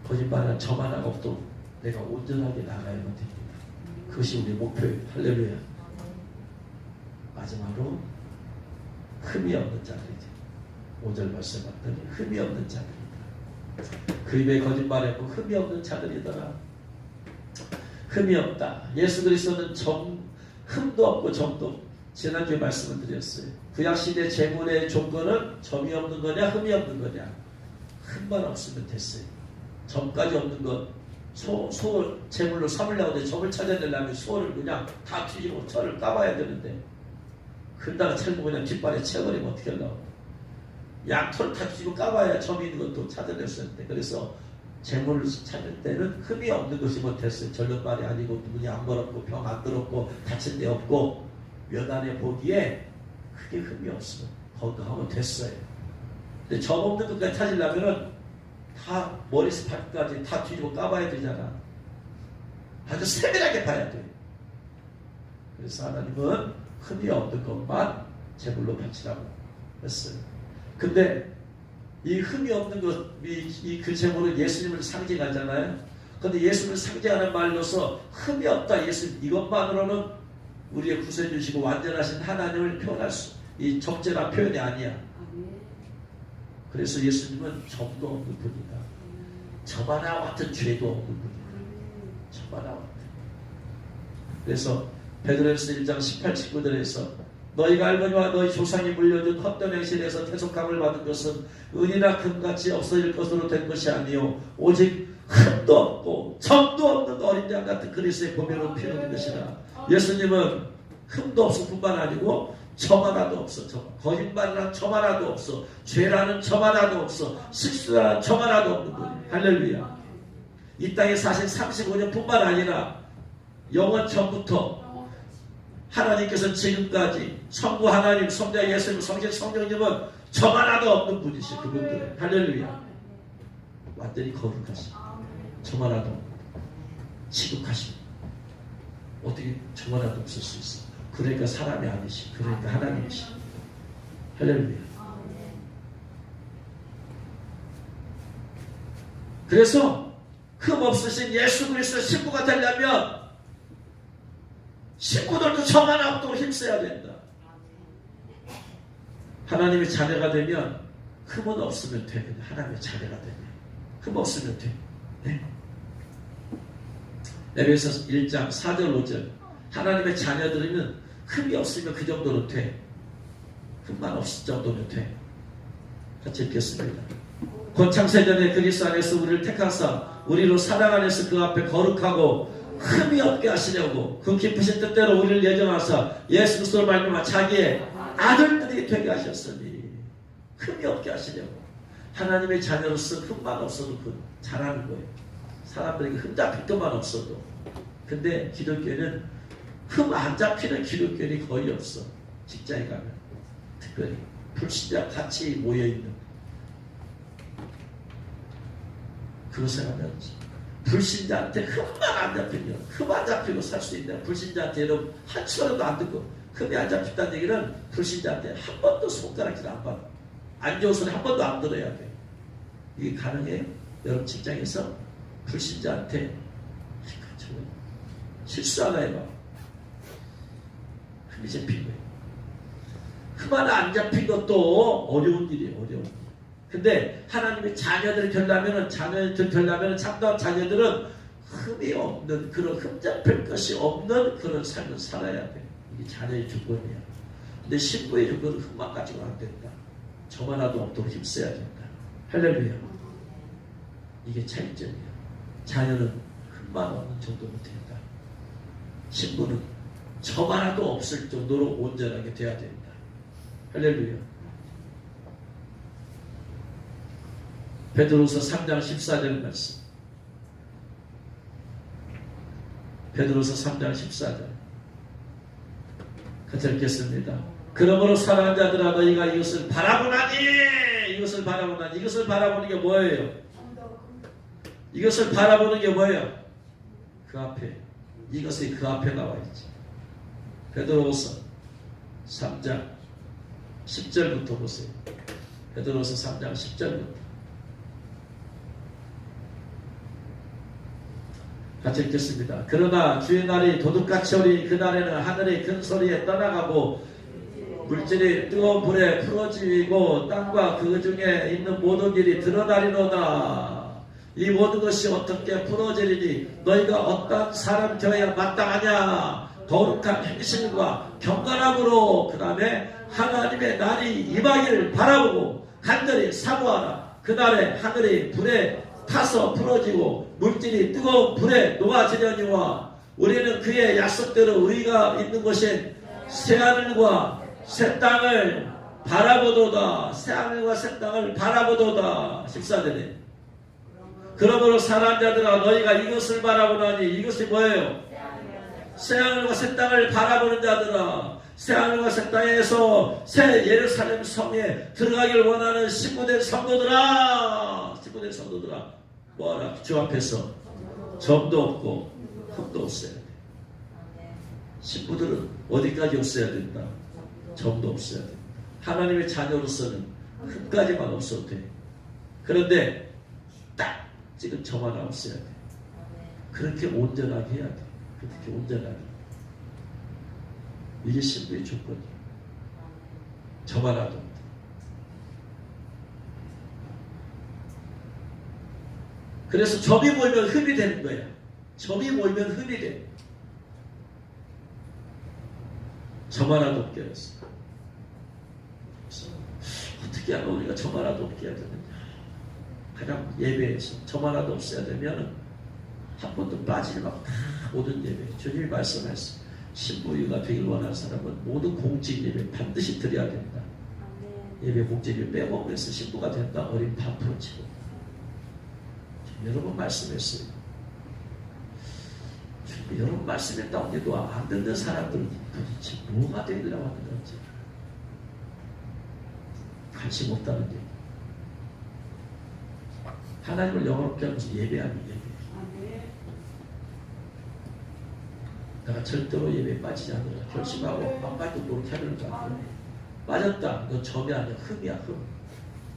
거짓말은 저만 하고 또 내가 온전하게 나가야만 됩니다. 그것이 우리 목표예요. 할렐루야. 마지막으로 흠이 없는 자들이죠. 5절 말씀 봤더니 흠이 없는 자들이다. 그 입에 거짓말했고 흠이 없는 자들이더라. 흠이 없다. 예수 그리스도는 흠도 없고 점도 없고. 지난주에 말씀을 드렸어요. 구약시대 제물의 조건은 점이 없는 거냐 흠이 없는 거냐. 흠만 없으면 됐어요. 점까지 없는 것. 소를 제물로 삼으려고 하는데 점을 찾아내려면 소를 그냥 다 뒤지고 털을 까봐야 되는데 그러다가 찰고 그냥 뒷발에 채버리면 어떻게 하려고. 양털을 다 뒤지고 까봐야 점이 있는 것도 찾아냈었는데 그래서 제물을 찾을 때는 흠이 없는 것이 못했어요. 절름발이 아니고 눈이 안 멀었고 병 안 들었고 다친 데 없고 연안에 보기에 크게 흠이 없어. 건강하면 됐어요. 근데 점 없는 것까지 찾으려면은 다 머리에서 발끝까지 다 뒤지고 까봐야 되잖아. 아주 세밀하게 봐야 돼. 그래서 하나님은 흠이 없는 것만 제물로 바치라고 했어요. 근데 이 흠이 없는 것, 그 제물은 예수님을 상징하잖아요. 근데 예수님을 상징하는 말로서 흠이 없다. 예수님 이것만으로는 우리의 구세주시고 완전하신 하나님을 표현할 이 적절한 표현이 아니야. 그래서 예수님은 점도 없는 분이다. 저마나 같은 죄도 없는 분이에요. 저마나 같은. 그래서 베드로전서 1장 18, 19절에서 너희가 알거니와 너희 조상이 물려준 헛된 행실에서 태속함을 받은 것은 은이나 금같이 없어질 것으로 된 것이 아니요 오직 흠도 없고 점도 없는 어린 양 같은 그리스도의 보배로 피우는 것이라. 예수님은 흠도 없을 뿐만 아니고 점 하나도 없어. 거짓말이라는 점 하나도 없어. 죄라는 점 하나도 없어. 실수라는 점 하나도 없는 분이에요. 할렐루야. 이 땅에 사신 35년 뿐만 아니라 영원 전부터 하나님께서 지금까지 성부 하나님, 성자 예수님, 성신 성령님은 점 하나도 없는 분이시. 그분들은 할렐루야. 완전히 거룩하시. 점 하나도 없는 지극하시. 어떻게 점 하나도 없을 수 있어? 그러니까 사람이 아니시. 그러니까 하나님이시. 할렐루야. 그래서 흠 없으신 예수 그리스도의 신부가 되려면 신부들도 점 하나 없도록 힘써야 된다. 하나님의 자녀가 되면 흠은 없으면 돼. 하나님의 자녀가 되면 흠 없으면 돼. 네? 에베소서 1장 4절 5절 하나님의 자녀들이면 흠이 없으면 그 정도는 돼. 흠만 없을 정도면 돼. 같이 읽겠습니다. 곧 창세전에 그리스도 안에서 우리를 택하사 우리로 사랑 안에서 그 앞에 거룩하고 흠이 없게 하시려고 그 깊으신 뜻대로 우리를 예정하사 예수 그리스도로 말미암아 자기의 아들들이 되게 하셨으니 흠이 없게 하시려고. 하나님의 자녀로서 흠만 없어도 잘하는 거예요. 사람들에게 흠 잡힐 것만 없어도. 근데 기독교는 흠 안 잡히는 기독교는 거의 없어. 직장에 가면 특별히 불신자 같이 모여있는 그것을 하면 불신자한테 흠만 안 잡히면 흠 안 잡히고 살 수 있다. 불신자한테 여러분 한 소리도 안 듣고 흠이 안 잡힌다는 얘기는 불신자한테 한 번도 손가락질 안 받아. 안 좋은 소리 한 번도 안 들어야 돼. 이게 가능해요? 여러분 직장에서 불신자한테 실수 하나 해봐. 흠이 잡힌 거예요. 흠 하나 안 잡힌 것도 어려운 일이에요. 어려운 일. 근데 하나님의 자녀들이 되려면 참다운 자녀들은 흠이 없는 그런 흠 잡힐 것이 없는 그런 삶을 살아야 돼. 이게 자녀의 조건이야. 근데 신부의 조건은 흠만 가지고 안 된다. 점 하나도 없도록 힘써야 된다. 할렐루야. 이게 차이점이야. 자녀는 흠만 없는 정도면 된다. 신부는 점 하나도 없을 정도로 온전하게 돼야 된다. 할렐루야. 베드로서 3장 14절 말씀. 베드로서 3장 14절. 같이 읽겠습니다. 그러므로 사랑하는 자들아 너희가 이것을 바라보나니 이것을 바라보는 게 뭐예요? 이것을 바라보는 게 뭐예요? 그 앞에 이것이 그 앞에 나와 있지. 베드로서 3장 10절부터 보세요. 베드로서 3장 10절부터 같이 읽겠습니다. 그러나 주의 날이 도둑같이 오리 그 날에는 하늘이 큰 소리에 떠나가고 물질이 뜨거운 불에 풀어지고 땅과 그 중에 있는 모든 일이 드러나리로다. 이 모든 것이 어떻게 풀어지리니 너희가 어떤 사람 되어야 마땅하냐. 거룩한 행실과 경건함으로 그 다음에 하나님의 날이 임하기를 바라보고 간절히 사모하라. 그날에 하늘이 불에 타서 풀어지고 물질이 뜨거운 불에 녹아지려니와 우리는 그의 약속대로 우리가 있는 곳인 새하늘과 새 땅을 바라보도다. 새하늘과 새 땅을 바라보도다. 14절에 그러므로 사랑하는 자들아 너희가 이것을 바라보나니 이것이 뭐예요? 새하늘과 새 땅을 바라보는 자들아 새하늘과 새 땅에서 새 예루살렘 성에 들어가길 원하는 신부된 성도들아 뭐하라? 주 앞에서 점도 없고 흠도 없어야 돼. 신부들은 어디까지 없어야 된다? 점도 없어야 된다. 하나님의 자녀로서는 흠까지만 없어도 돼. 그런데 딱 지금 점 하나 없어야 돼. 그렇게 온전하게 해야 돼. 그렇게 온전하게. 이게 신부의 조건이에요. 점 하나도. 그래서 점이 모이면 흠이 되는 거야. 점이 모이면 흠이 돼. 점 하나도 없게 했어. 그래서 어떻게 하면 우리가 점 하나도 없게 해야 되느냐. 가장 예배에서 점 하나도 없어야 되면 한 번도 빠지지 말고 다 모든 예배. 주님이 말씀했어. 신부유가 되길 원하는 사람은 모든 공직 예배 반드시 드려야 된다. 예배 공직을 빼먹으면서 신부가 된다. 어린 파프로 치고. 여러 번 말씀했어요. 여러 번 말씀했다고 안 듣는 사람들은 도대체 뭐가 되려고 하는 건지 관심 없다는 얘기. 하나님을 영원롭게 하면서 예배하는 예배. 내가 절대로 예배에 빠지지 않으라 결심하고 아무것도 모르게 하려는 거 아니야. 빠졌다. 너 점이 아니야. 흠이야. 흠.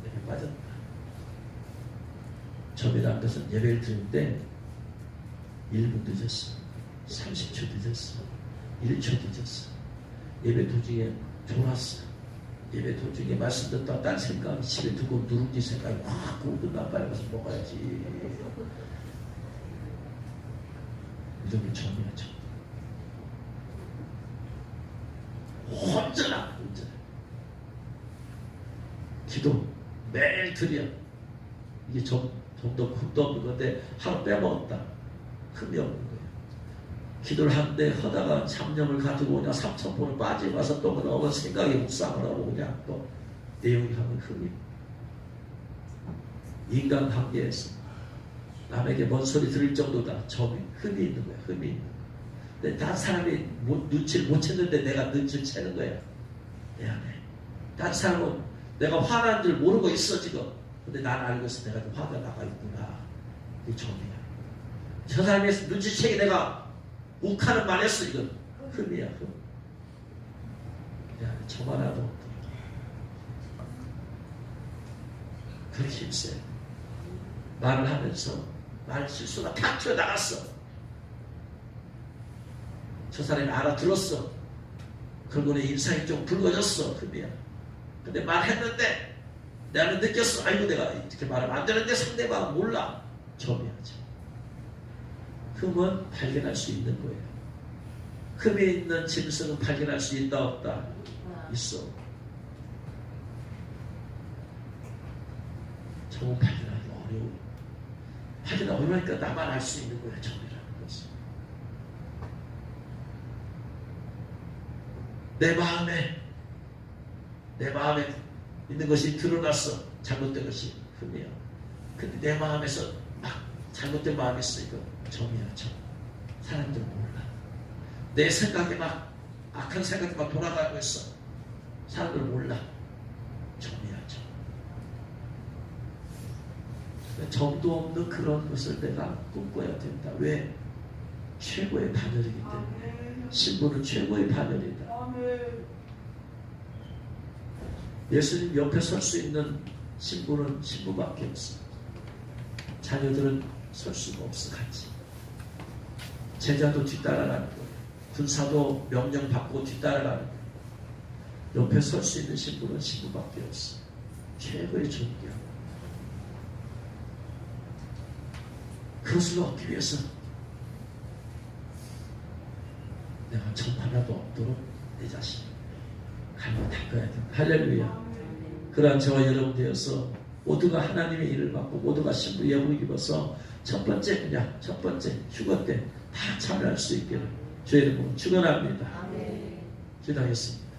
예배 빠졌다. 점이라는 것은 예배를 드리는데 1분 늦었어. 30초 늦었어. 1초 늦었어. 예배 도중에 졸았어. 예배 도중에 말씀 듣다가 딴 생각, 집에 두고 누룽지 생각이 확 고든다. 빨리 가서 먹어야지. 이름이 점이야. 점. 온전하. 기도 매일 드려. 이게 점도 흠도 없는 건데 하루 빼먹었다. 흠이 없는 거예요. 기도를 하는데 하다가 잡념을 가지고 그냥 삼천포를 빠지고 와서 또 그런 생각에 묵상을 하고 그냥 또 내용이 하면 흠이. 인간관계에서 남에게 뭔 소리 들을 정도다. 점이 흠이 있는 거야. 흠이 있는 거야. 근데 다른 사람이 눈치를 못 챘는데 내가 눈치를 채는 거야. 내 안에. 다른 사람은 내가 화난 줄 모르고 있어 지금. 근데 난 알고 있어. 내가 좀 화가 나가 있구나. 이게 점이야. 저 사람이 눈치채게 내가 욱하는 말 했어. 이건 흠이야. 흠. 내 안에 점 하나도 없다. 그렇게 힘세. 말을 하면서 말 실수가 탁 튀어나갔어. 저 사람이 알아들었어. 그러고 내 인상이 좀 붉어졌어. 흠이야. 근데 말했는데 나는 느꼈어. 아이고 내가 이렇게 말하면 안 되는데 상대방은 몰라. 점이야. 점. 흠은 발견할 수 있는 거예요. 흠에 있는 짐승은 발견할 수 있다 없다? 있어. 점은 발견하기 어려워. 발견하기 어려우니까 나만 알 수 있는 거야. 점이라는 것은. 내 마음에 있는 것이 드러났어. 잘못된 것이 흠이야. 근데 내 마음에서 막 잘못된 마음이 있어. 이거 점이야. 점. 사람들은 몰라. 내 생각이 막 악한 생각이 막 돌아가고 있어. 사람들은 몰라. 점이야. 점. 점도 없는 그런 것을 내가 꿈꿔야 된다. 왜? 최고의 반열이기 때문에. 신부는 최고의 반열이다. 예수님 옆에 설 수 있는 신부는 신부밖에 없어. 자녀들은 설 수가 없어. 같이. 제자도 뒤따라가는 거예요. 군사도 명령받고 뒤따라가는 거예요. 옆에 설 수 있는 신부는 신부밖에 없어. 최고의 존귀야. 그것을 얻기 위해서 내가 점 하나도 없도록 내 자신 갈고 닦아야 된다. 할렐루야. 그러한 저와 여러분 되어서 모두가 하나님의 일을 맡고 모두가 신부 예복을 입어서 첫 번째 휴거 때 다 참여할 수 있기를 주의 이름으로 축원합니다. 기도하겠습니다.